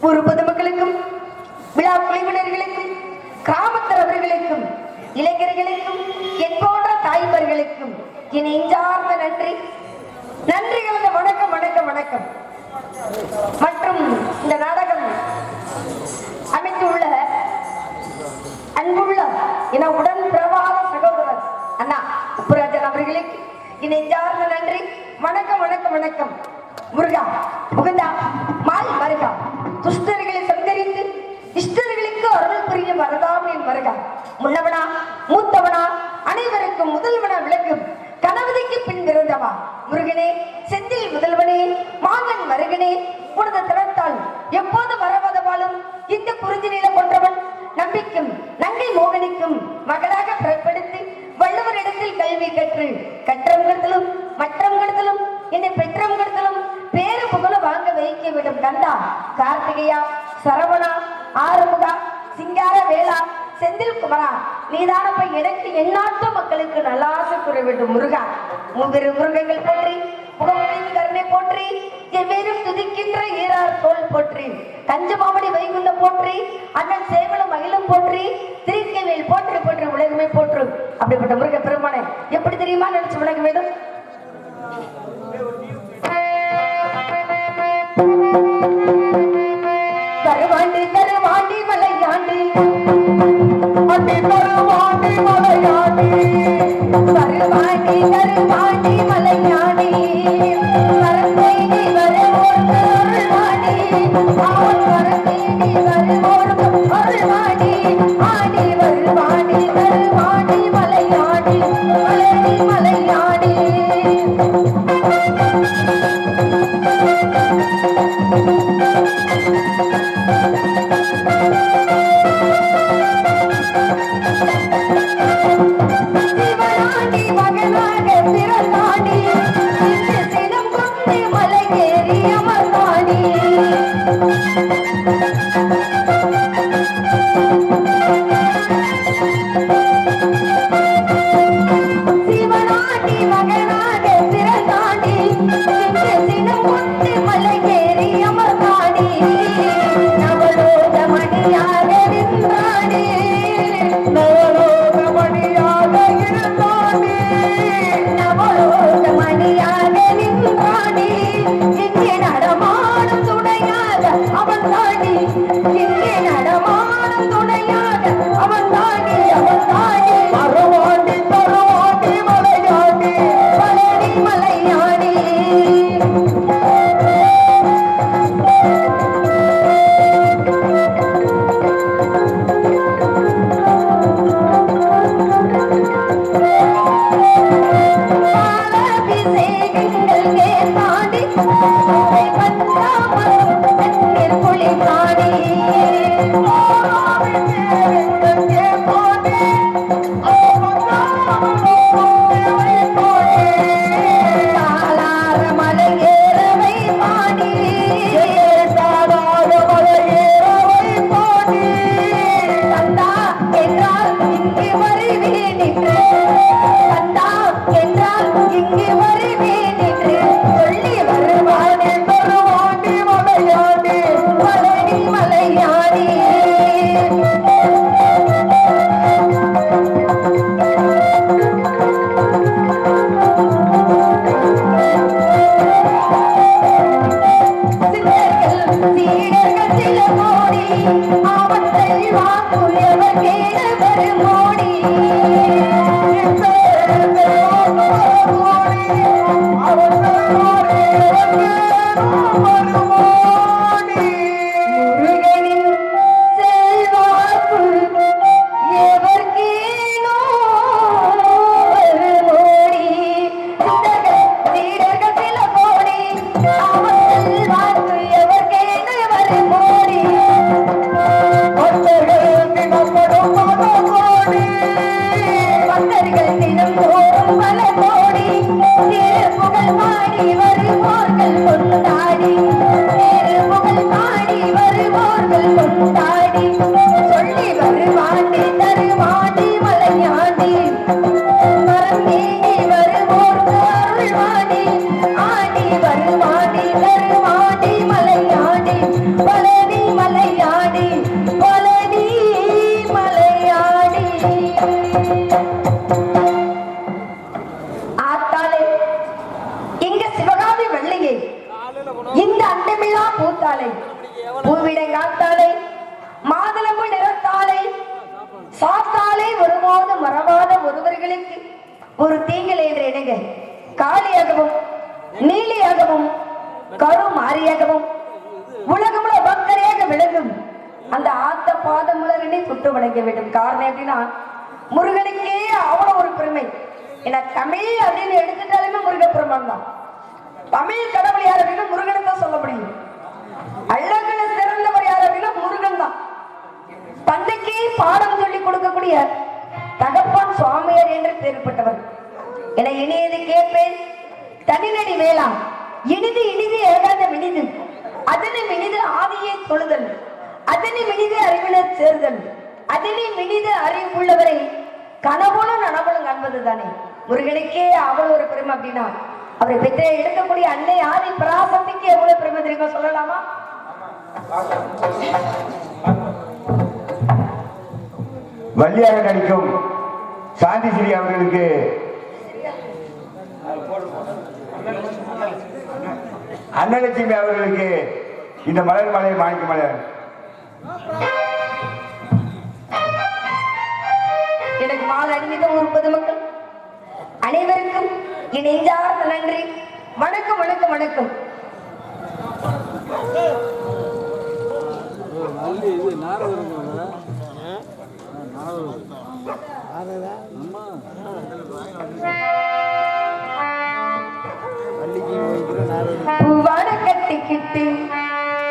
ஒரு பொதுமக்களுக்கும் விழா குழுவினர்களுக்கும் கிராமத்தவர்களுக்கும் இளைஞர்களுக்கும் என் போன்ற தாய்மார்களுக்கும் என் நெஞ்சார்ந்த நன்றி கலந்த வணக்கம் வணக்கம் வணக்கம். மற்றும் இந்த நாடகம் அமைத்துள்ள அன்புள்ள என உடன் பிரவாக சகோதரர் அண்ணா உப்புராஜன் அவர்களுக்கு என் நெஞ்சார்ந்த நன்றி வணக்கம் வணக்கம் வணக்கம். முருகா முகுந்தா மால் மருகா துஷ்டர்களை சந்தரித்து இஷ்டர்களுக்கு அருள் புரியும் வரதாமின் மருகா முன்னவனா மூத்தவனா அனைவருக்கும் முதல்வனா விளக்கும் கணவதிக்கு பின் பிறந்தவா முருகனே செந்தில் முதல்வனே மாங்கன் மருகனே உனது திறத்தால் எப்போது வரவதவாலும் இந்த குறிஞ்சி நில கொன்றவன் நம்பிக்கும் நங்கை மோகனிக்கும் மகளாக பிறப்படுத்தி வள்ளுவரிடத்தில் கல்வி கற்று கற்றவங்களிடத்திலும் மற்றவங்களிடத்திலும் என்னை பெற்றவங்களிடத்திலும் பேரு புகழ வாங்க வைக்க விடும் கண்டா கார்த்திகையா சரவணா ஆறுமுகா சிங்கார வேளா செந்தில் குமரா நீதானப்ப எனக்கு எந்நாட்டு மக்களுக்கு நல்லாசை கூற வேண்டும் முருகா மூவிரு முருகங்கள் போற்றி முகமொழியின் கருணை போற்றி எவ்வேறும் துதிக்கின்ற ஈரார் தோல் போற்றி கஞ்சமாவடி வைகுண்ட போற்றி அண்ணன் சேவலும் மகிழும் போற்றி திருக்கைவேல் போற்றி போற்றி உலகமே போற்றும். அப்படிப்பட்ட முருக பெருமானை எப்படி தெரியுமா நினைச்சு விளக்க வேண்டும். கருவாண்டி கருவாண்டி மலையாண்டி அட்டி கருவாண்டி மலையாண்டி கருவாண்டி கருவாண்டி மலையாண்டி கரந்தேடி வருவோர்க்கு அருள்வாண்டி அவன் கரந்தேடி வருவோர்க்கு அருள்வாண்டி ஆடி வருவாண்டி கருவாண்டி மலையாண்டி மலையாண்டி மலையாண்டி சிவனாண்டி மகனாக பிறந்தாண்டி சினம் கொண்டு மலை ஏறி அமர்ந்தாண்டி சிவனாண்டி மகனாக பிறந்தாண்டி சினம் கொண்டு மலை ஏறி அமர்ந்தாண்டி நவலோக மணியாக நின்றாண்டி நவலோக மணியாக இருந்தாண்டி நவலோக ஒரு தீங்கில் என்று எண்ணுங்க. காளியாகவும் நீலியாகவும் கருமாரியாகவும் உலகமுள்ள பக்தரையாக விளங்கும் அந்த ஆத்த பாதமுலரனை சுட்டு வணங்க வேண்டும். காரணம் எப்படின்னா முருகனுக்கே அவ்வளவு ஒரு பெருமை. ஏன்னா தமிழ் அப்படின்னு எடுத்துட்டாலுமே முருகப்பெருமான் தான். தமிழ் கடவுள் யார் அப்படின்னா முருகனை தான் சொல்ல முடியும். அழகுல சிறந்தவர் யார் அப்படின்னா முருகன் தான். தந்தைக்கு பாடம் சொல்லி கொடுக்கக்கூடிய தகப்பான் சுவாமியார் என்று பெயர்பட்டவர். என இனியது கேட்பேன் தனிநடி வேளாண் இனிது இனிது ஏகாத மினிது அதனை மினிது ஆதியை தொழுதல் அதனை மினிது அறிவினர் சேர்தல் அதனை மினிது அறிவு உள்ளவரை கனவுளும் நனவுளும் காண்பது தானே. முருகனுக்கே அவ்வளவு ஒரு பெருமை அப்படின்னா அவரை பெற்ற எடுக்கக்கூடிய அன்னை ஆதி பராசக்திக்கு எவ்வளவு பெருமை தெரியுமா சொல்லலாமா? வள்ளியாக நடிக்கும் சாந்திஸ்ரீ அவர்களுக்கு அன்னலட்சுமி அவர்களுக்கு இந்த மலர் மலை மாணிக்க மலர் எனக்கு மாலை அணிந்த ஒரு பொதுமக்கள் அனைவருக்கும் என் நெஞ்சார்ந்த நன்றி. வணக்கம் வணக்கம் வணக்கம். பூவாட கட்டிக்கிட்டு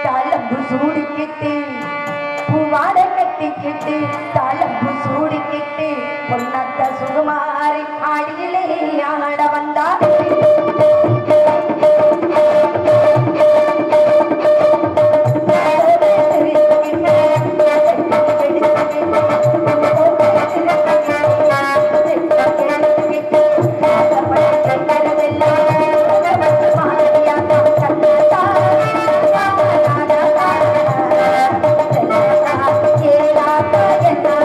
தளம்பு சூடிக்கிட்டு பூவாட கட்டிக்கிட்டு தளம்பு சூடிக்கிட்டு பொன்னத்த சுகுமாரி ஆடியிலே ஆட வந்தார். என்ன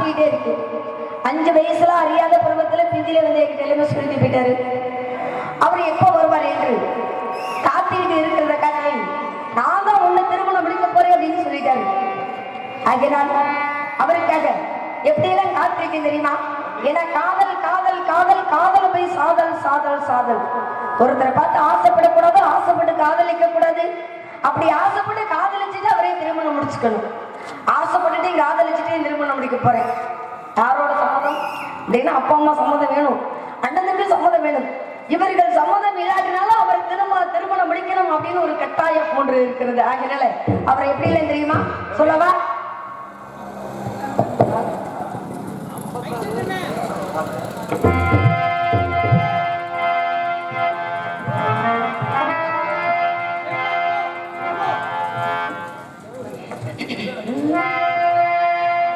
காத்துக்கிட்டே இருக்கு. 5 வயசுல அறியாத பருவத்துல பிந்தில வந்து என்கிட்ட எல்லாமே சொல்லிட்டு போயிட்டாரு. அவர் எப்போ வருவார் என்று காத்துக்கிட்டு இருக்கிறத காட்டி நான் தான் உன்னை திருமணம் முடிக்க போறேன் அப்படின்னு சொல்லிட்டாரு. அதனால் அவருக்காக எப்படியெல்லாம் காத்திருக்கேன் தெரியுமா? ஏன்னா காதல் காதல் காதல் காதல் போய் சாதல் சாதல் சாதல். ஒருத்தரை பார்த்து ஆசைப்படக்கூடாது, ஆசைப்பட்டு காதலிக்க கூடாது. அப்படி ஆசைப்பட்டு காதலிச்சுட்டு அவரே திருமணம் முடிச்சுக்கணும். ஆசைப்பட்டுட்டு காதலிச்சுட்டு திருமணம் முடிக்க போறேன். யாரோட சம்மதம் அப்படின்னா அப்பா அம்மா சம்மதம் வேணும், அண்ணனுக்கு சம்மதம் வேணும். இவர்கள் சம்மதம் இல்லாட்டினாலும் அவர் திருமணம் முடிக்கணும் அப்படின்னு ஒரு கட்டாயம் போன்று இருக்கிறது. ஆகினால அவரை எப்படி இல்லை தெரியுமா சொல்லவா?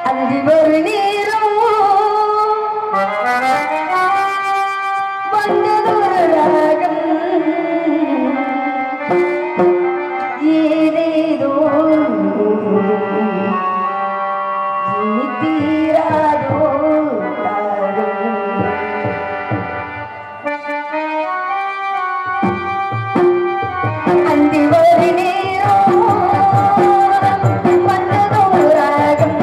அந்தி ஒரு நேரம் வந்ததொரு ராகம் ஏதேதோ இனி தீராதோ தாகம். அந்தி ஒரு நேரம் வந்ததொரு ராகம்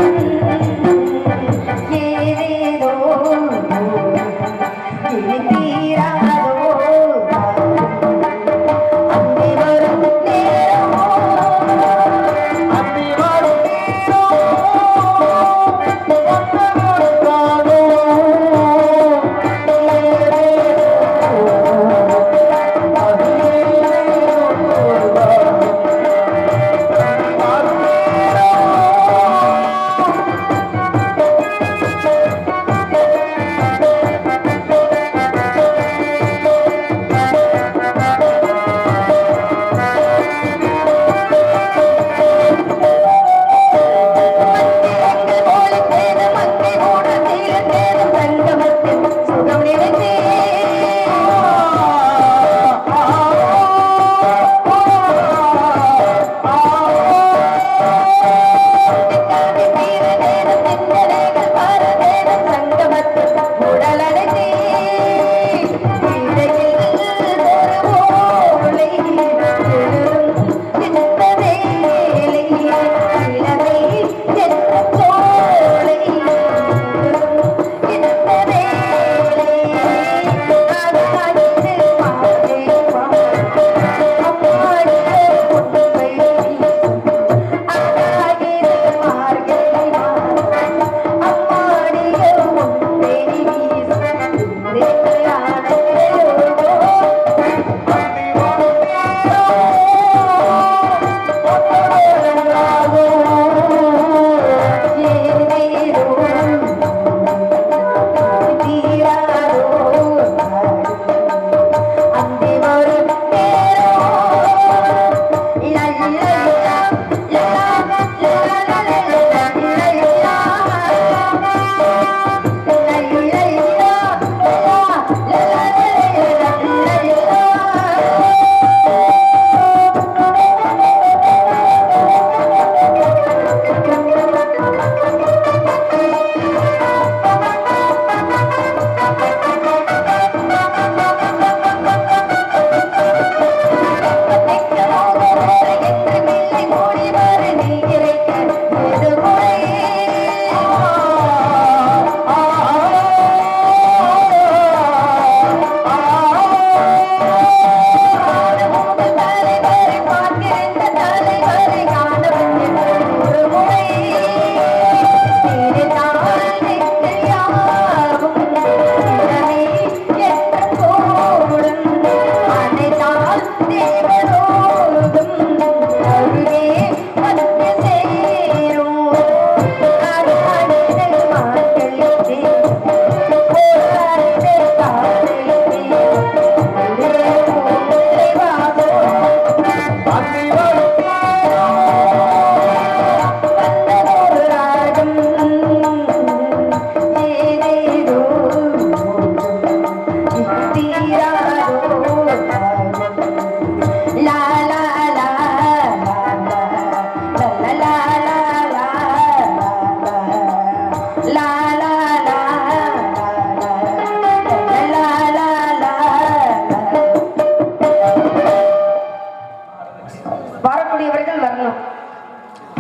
வரக்கூடியவர்கள் வரணும்,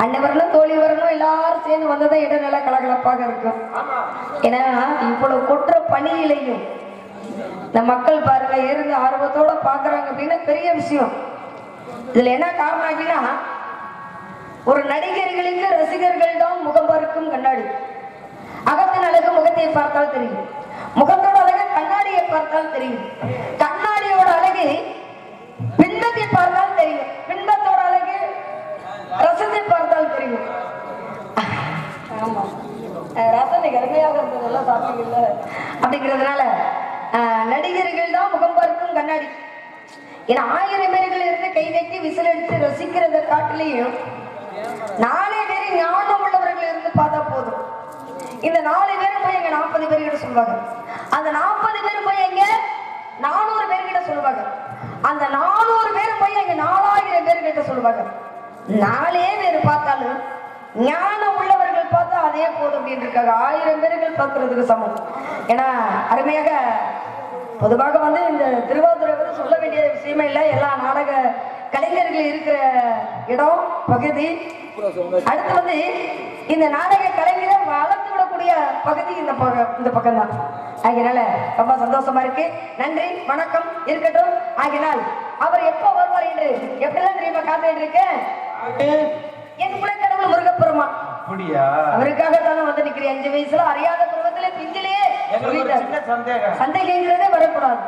அண்ணன் வரணும், தோழி வரணும், எல்லாரும் சேர்ந்து வந்ததான் இடம் நல்லா கலகலப்பாக இருக்கும். ஏன்னா இவ்வளவு குற்ற பணியிலையும் இந்த மக்கள் பாருங்க இருந்து ஆர்வத்தோட பாக்குறாங்க அப்படின்னா பெரிய விஷயம். இதுல என்ன காரணம் அப்படின்னா, ஒரு நடிகர்களுக்கு ரசிகர்கள் தான் முகம் பார்க்கும் கண்ணாடி. அகத்தின் அழகு முகத்தை பார்த்தால் தெரியும், முகத்தோட அழகு கண்ணாடியை பார்த்தால் தெரியும், கண்ணாடியோட அழகு பின்பத்தை பார்த்தால் தெரியும், பின்பத்தோட அழகு ரசத்தை பார்த்தால் தெரியும். ஆமா, ரசனை கருமையாக இருந்ததெல்லாம் சாப்பிட்டீங்கல்ல. அப்படிங்கிறதுனால நடிகர்கள் தான் முகம் பார்க்கும் கண்ணாடி. ஏன்னா 1000 பேர்கள் இருந்து கை தட்டி விசில் எடுத்து ரசிக்கிறத காட்டிலையும் 4 பேர் ஞானம் உள்ளவர்கள் இருந்து பார்த்தா போதும். இந்த 4 பேரும் போய் எங்க 40 பேர்கிட்ட சொல்லுவாங்க, அந்த 40 பேரும் போய் எங்க 400 பேர்கிட்ட சொல்லுவாங்க, அந்த 400 பேரும் போய் எங்க 4000 பேர்கிட்ட சொல்லுவாங்க. 4 பேர் பார்த்தாலும் ஞானம் உள்ளவர்கள் பார்த்தா அதே போதும் அப்படின்னு இருக்காங்க. 1000 பேர்கள் பார்க்கறதுக்கு சமம். ஏன்னா அருமையாக பொதுவாக வந்து இந்த திருவாதிரை வந்து சொல்ல வேண்டிய விஷயமே இல்லை. எல்லா நாடக கலைஞர்கள் இருக்கிற இடம் பகுதி. அடுத்து வந்து இந்த நாடக கலைஞரை வளர்த்து விடக்கூடிய பகுதி இந்த பக்கம் தான். ஆகினால ரொம்ப சந்தோஷமா இருக்கு. நன்றி, வணக்கம், இருக்கட்டும். ஆகினால் அவர் எப்போ வருவார் என்று எப்படிலாம் தெரியுமா காத்துட்டு இருக்கேன். என் குலக்கடவுள் முருகப்பெருமான் அப்படியா? அவருக்காக தானே வந்து நிக்கிறேன். 5 வயசுல அறியாத பருவத்திலே பிஞ்சிலேயே சந்தேகங்கிறதே வரக்கூடாது.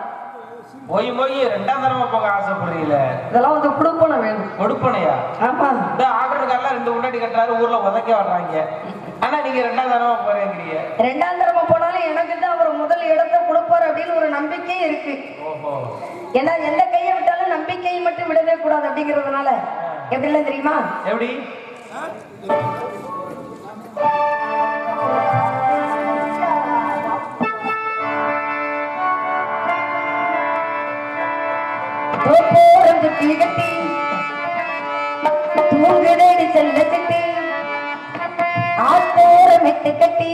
போய் 2ஆம் தடவை போக ஆசைப்படுறீங்களே, இதெல்லாம் வந்து கொடுப்பன வேணும். கொடுப்பனையா? ஆமா, இந்த ஆர்டருக்கெல்லாம் 2 முன்னாடி கட்டுறாரு, ஊர்ல உதைக்க வர்றாங்க. ஆனா நீங்க 2ஆம் தடவை போறீங்க. 2ஆம் தடவை போனாலும் எனக்கு தான் அவர் முதல் இடத்தை கொடுப்பார் அப்படின்னு ஒரு நம்பிக்கை இருக்கு. ஏன்னா எந்த கையை விட்டாலும் நம்பிக்கையை மட்டும் விடவே கூடாது. அப்படிங்கிறதுனால எப்படிலாம் தெரியுமா? எப்படி? கட்டி தூங்குதடி செல்ல சிட்டி ஆத்தோரம் இட்டு கட்டி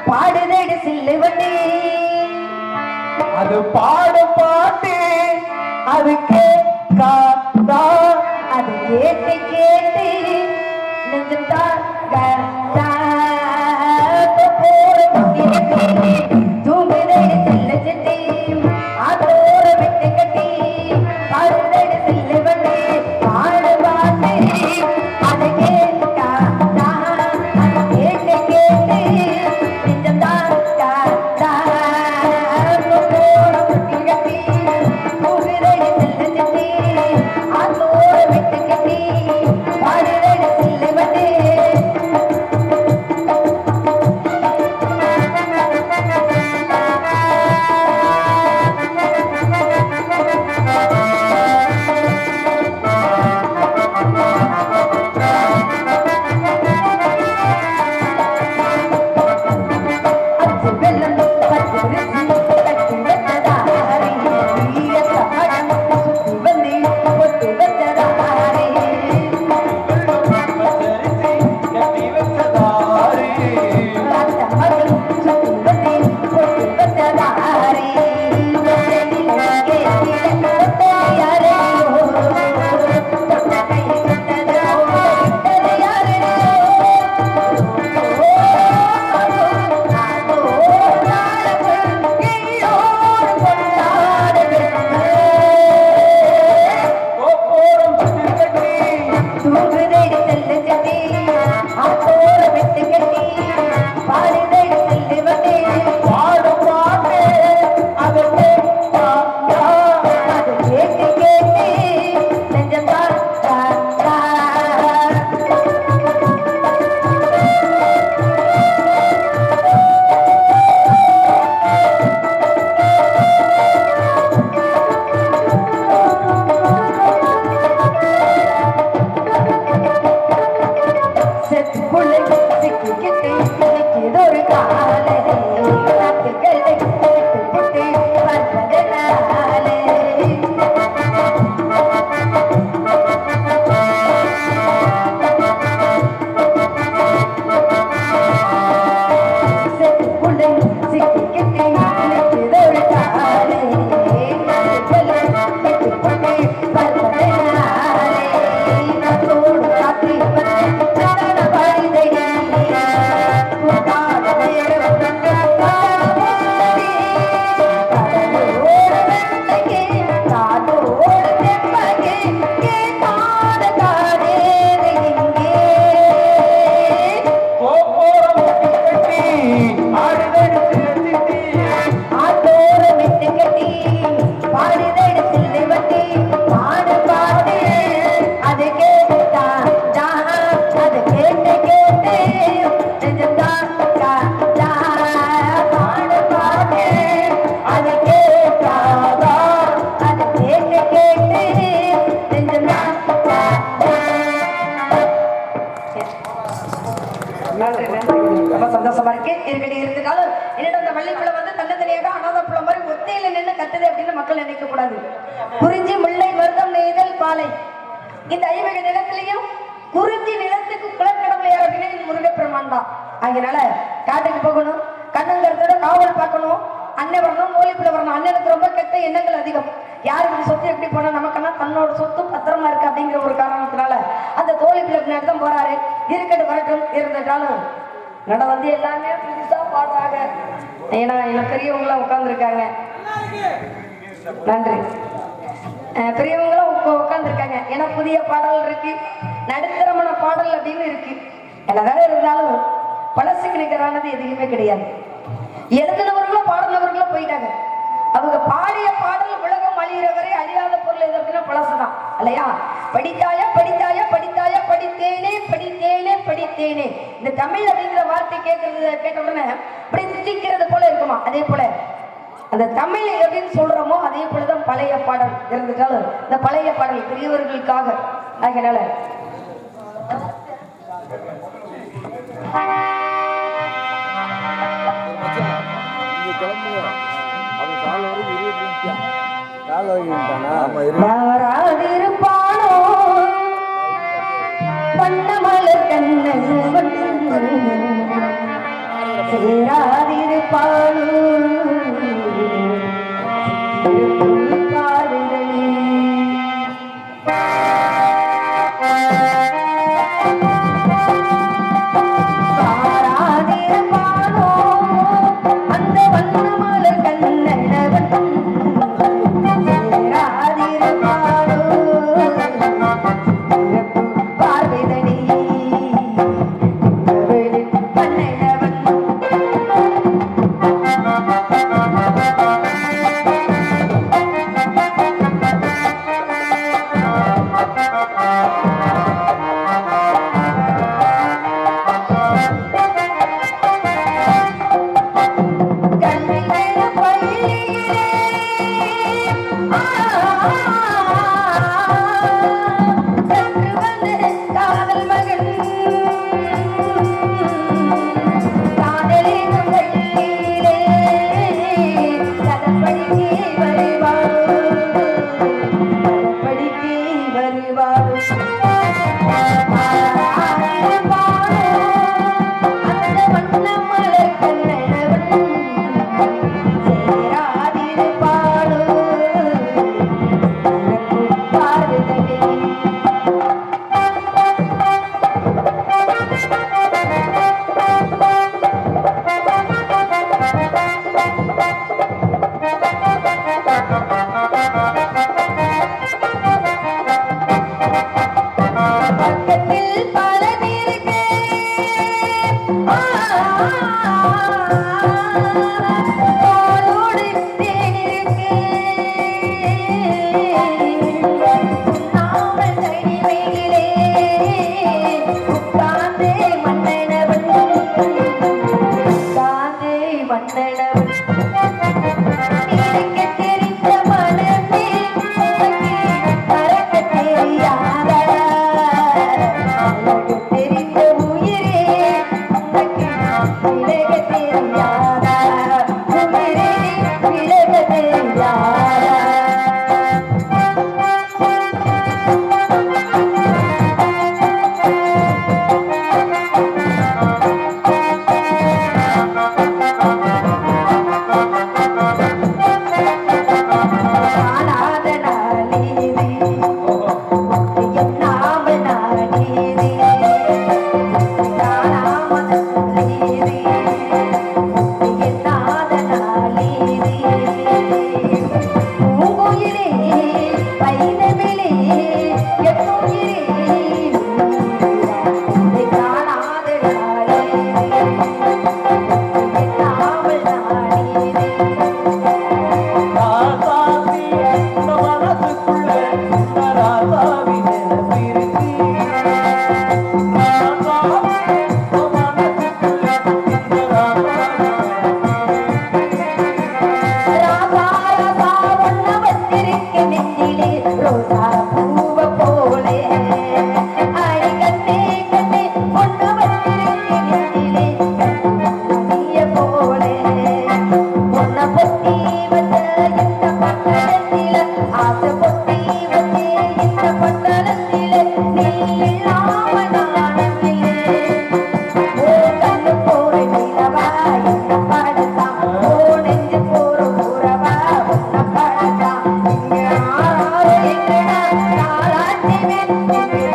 பாடுதடி சில்லு வண்டி. அது பாடும் பாட்டு அது கேட்காதா, அது கேட்டு கேட்டு நெஞ்சம் தான் தூங்குதடி செல்ல சிட்டி ஆத்தோரம் இட்டு கட்டி பாடுதடி சில்லு வண்டி. பாடு பாட்டு அது கேட்காதா, அது கேட்டு கேட்டு நெஞ்சம் தான் இருக்கடி இருந்தாலும் என்னோட அந்த வள்ளிப்புள்ள வந்து தன்னத்தனியாக அனாதை புள்ள மாதிரி ஒத்தையில நின்று கத்துது அப்படின்னு மக்கள் நினைக்க கூடாது. குறிஞ்சி முல்லை மருதம் நெய்தல் பாலை இந்த ஐவகை நிலத்திலையும் குறிஞ்சி நிலத்துக்கு குலக்கடவுளை யார் அப்படின்னா இந்த முருகப்பெருமான் தான். அதனால காட்டுக்கு போகணும், கண்ணங்கரத்தோட காவல் பார்க்கணும், அண்ணன் வரணும், மோலிப்புல வரணும். அண்ணனுக்கு ரொம்ப கெட்ட எண்ணங்கள் அதிகம். யாருக்கு சொத்து எப்படி போனா நமக்குன்னா தன்னோட சொத்து பத்திரமா இருக்கு அப்படிங்கிற ஒரு காரணத்தினால அந்த தோழிப்புல பின்னாடி தான் போறாரு. இருக்கட்டு வரட்டும். இருந்துட்டாலும் நட வந்து எல்லாமே புதுசா பாடுறாங்க. ஏன்னா என்ன பெரியவங்களாம் உட்கார்ந்துருக்காங்க. நன்றி. பெரியவங்களும் உட்கார்ந்துருக்காங்க. ஏன்னா புதிய பாடல் இருக்கு, நடுத்தரமான பாடல் அப்படின்னு இருக்கு. என்னதான் இருந்தாலும் பழசுக்கு நிகரானது எதுவுமே கிடையாது. எழுதினவர்களும் பாடினவர்களும் போயிட்டாங்க. அவங்க பாடிய பாடல் உலகம் அழிகிற வரை அழியாத பொருள் எது அப்படின்னா பழசுதான் இல்லையா? படித்தாயா படித்தாயா படித்தாயா படித்தேனே படித்தேனே படித்தேனே. இந்த தமிழ் அப்படிங்கிற வார்த்தை கேட்ட உடனே அப்படி திட்டிக்கிறது போல இருக்குமா? அதே போல அந்த தமிழ் எப்படின்னு சொல்றோமோ அதே போலதான் பழைய பாடல் இருந்துட்டாலும் இந்த பழைய பாடல் பெரியவர்களுக்காக. அதனால மாறாதிருப்பானோ பண்ணமலர் கண்ணன் சேராதிருப்பானோ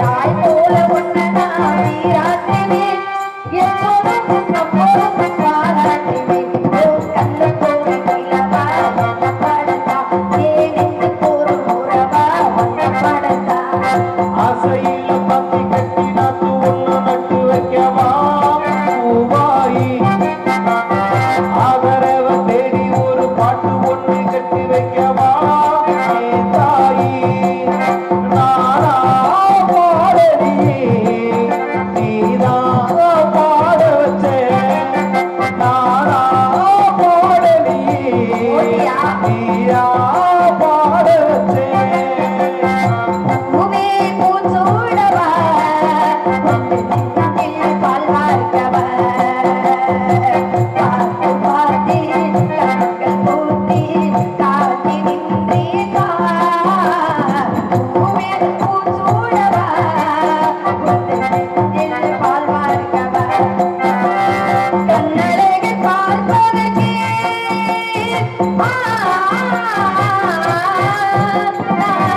தாய் போல ஒன்னதான் வீராட்டினே எப்போதும் அப்போதும் பாராட்டினே கண்ணு போல நிலவா வந்த படத்தா தேனிந்து போரு உறவா வந்த படத்தா ஆசையில பத்தி கட்டி நாத்து ஒண்ணு நட்டு வைக்கவா பூவாயி ஆதரவ தேடி ஒரு பாட்டு ஒண்ணு கட்டி வைக்கவா என் தாயி நானா பாடலியே நீதான் பாட வச்ச நானா பாடலியே நீயா பாட வச்ச பூமி பூச்சூடவா நெஞ்சில் பால் வார்க்கவா பார்த்து பார்த்து கண்கள் பூத்தி காட்டி நின்றீகா பூமி பூச்சூடவா நெஞ்சில் பால் வார்க்கவா கண்ணழகு பார்ப்பதற்கே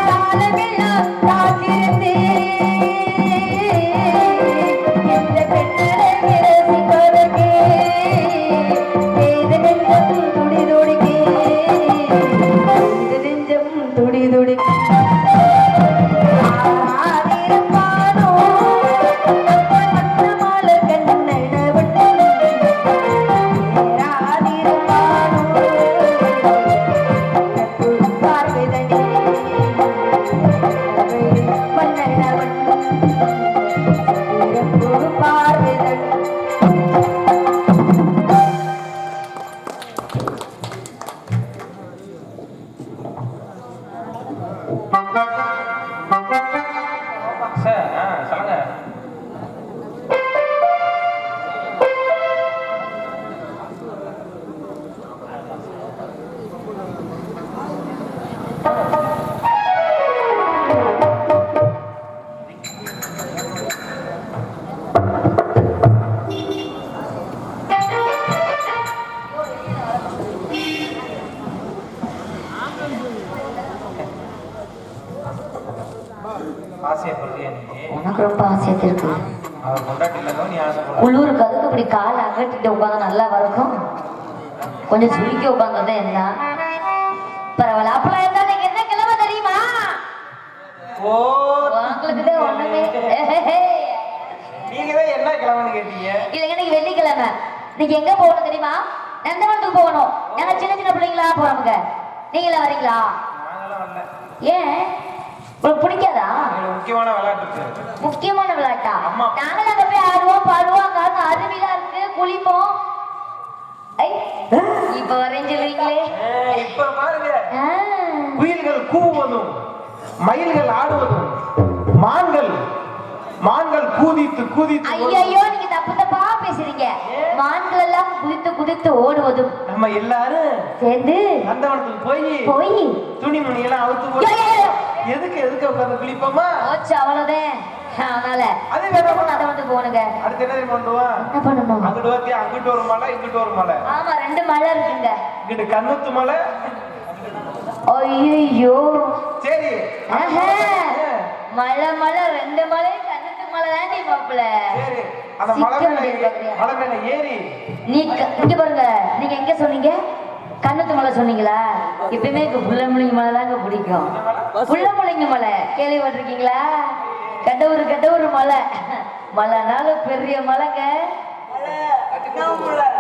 காலமெல்லாம் காத்திருந்தேன் இந்த பெண்ணழகு ரசிப்பதற்கே இது நெஞ்சம் துடி துடிக்கே இது நெஞ்சம் துடி துடிக்கே ஆதிரப்பானோ மன்னமால கண்ணட விட்டு ஆதிரப்பானோ பார்வைதனே மன்னனவன் பார்வைதன் சார் சொல்லுங்க ஆசையை சொல்றியா நீ உனக்கு ரொம்ப ஆசையா இருக்கு அவர் கொண்டாட்டி இல்லைங்க நீ ஆசைப்பட குளிருக்கு அதுக்கு இப்படி கால் அகட்டிட்டு உட்காந்து நல்லா வரைக்கும் கொஞ்சம் சுருக்கி உட்காந்துருந்தா என்ன பரவாயில்ல அப்பெல்லாம் இருந்தா நீங்க என்ன கிழமை தெரியுமா ஓ உங்களுக்கு தான் ஒண்ணுமே நீங்க தான் என்ன கிழமைன்னு கேட்டீங்க இல்லைங்க இன்னைக்கு வெள்ளிக்கிழமை நீங்க எங்க போகணும் தெரியுமா நந்தவனத்துக்கு போகணும் நாங்க சின்ன சின்ன பிள்ளைங்களா போறோமுங்க நீங்களா வரீங்களா நாங்களாம் வரல ஏன் உங்களுக்கு பிடிக்காதா எங்களுக்கு முக்கியமான விளையாட்டு முக்கியமான விளையாட்டா ஆமா. நாங்களும் அங்க போய் ஆடுவோம் பாடுவோம் அங்க அருவிலாம் இருக்கு குளிப்போம் ஐ, இப்ப வரேன்னு சொல்லுவீங்களே இப்ப பாருங்க ஆ, குயில்கள் கூவுவதும் மயில்கள் ஆடுவதும் மான்கள் கூதித்து கூதித்து ஐயையோ நீங்க தப்பு தப்பா பேசுறீங்க மான்கள் எல்லாம் குதித்து குதித்து ஓடுவதும் நம்ம எல்லாரும் சேர்ந்து நந்தவனத்துக்கு போய் துணிமணி எல்லாம் அவுத்து போட்டு எதுக்கு உட்கார்ந்து குளிப்போமா போச்சு அவ்வளவுதான் அதனால அது வேற நந்தவனத்துக்கு போகணுங்க அடுத்து என்ன பண்ணுவா என்ன பண்ணணும் அங்கிட்டு வாத்தி அங்கிட்டு ஒரு மலை இங்கிட்டு ஒரு மலை ஆமா 2 மலை இருக்குங்க இங்கிட்டு கண்ணுத்து மலை ஐயோ சரி மலை 2 மலை கண்ணுக்கு மலை தாண்டி மாப்பிள்ள சரி அந்த மலை மேல ஏறி நீ இங்க பாருங்க நீங்க எங்க சொன்னீங்க கண்ணுத்து மலை சொன்னீங்களா எப்பயுமே புள்ளமுள்ளிங்க மலை தாங்க பிடிக்கும் புள்ளமுள்ளிங்க மலை கேள்விப்பட்டிருக்கீங்களா கெட்டவரு மலை மலைனாலும் பெரிய மலைங்க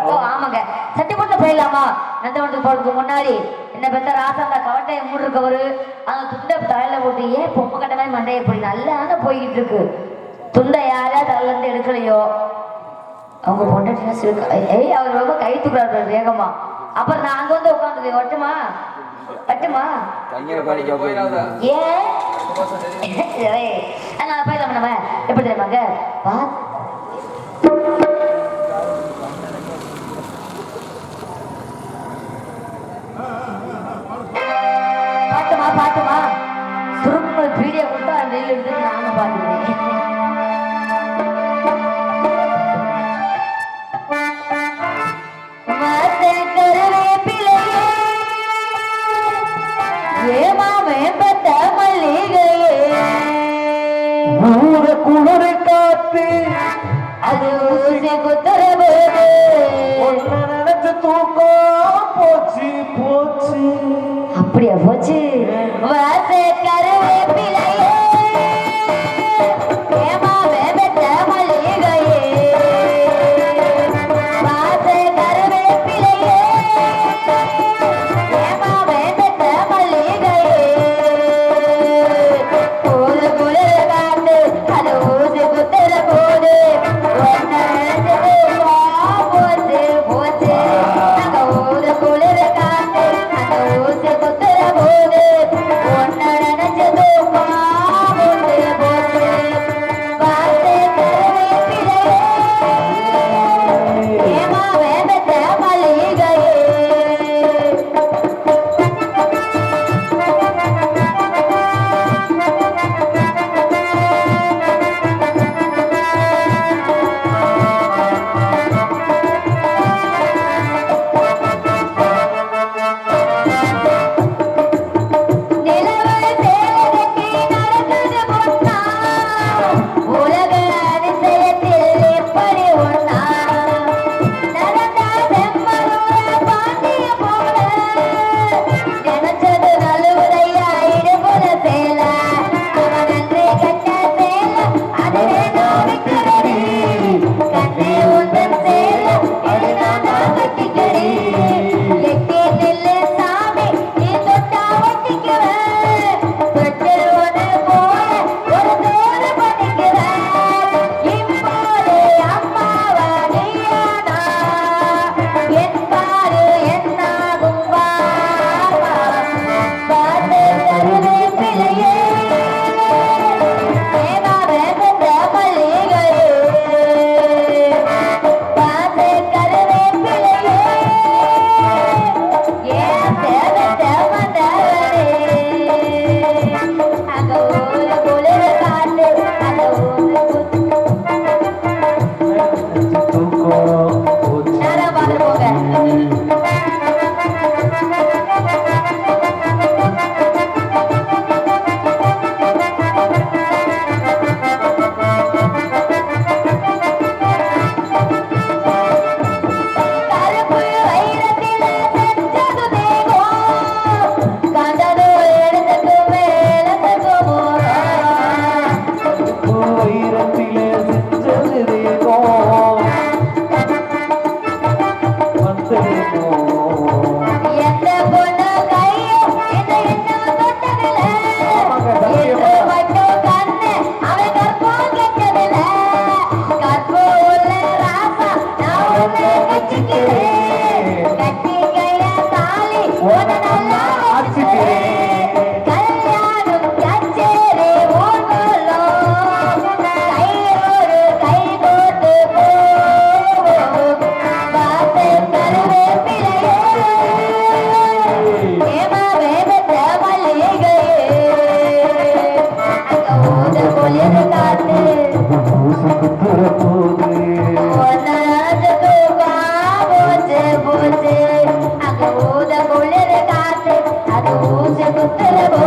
ஓ ஆமாங்க சட்டி போட்டு போயிடலாமா நந்தவனத்துக்கு போறதுக்கு முன்னாடி என்ன பெத்த ராசா அந்த கவட்டையை மூடுறவரு அந்த துண்டை தலையில போட்டு ஏன் பொம்மை கட்ட மாதிரி மண்டையை போய் நல்லா போய்கிட்டு இருக்கு துண்டை யாரா தலையில இருந்து எடுக்கலையோ அவங்க பொண்டாட்டி ஏய் அவர் ரொம்ப கை தூக்குறாரு வேகமா அப்புறம் நான் அங்க வந்து உட்காந்துருவேன் வட்டுமா ஏன் அதனால போயிடலாம் நம்ம எப்படி தெரியுமாங்க பாட்டுமா சுருங்க வீடியோ கொடுத்தா அந்த எடுத்து நானும் பாத்துக்கிறேன் ஏமா மேம்பட்ட மல்லிகையே சுட குளிர் காத்து அது ஊசி குத்துற போது ஒன்ன நினைச்ச தூக்கம் போச்சு போச்சு அப்படியா போச்சு வேற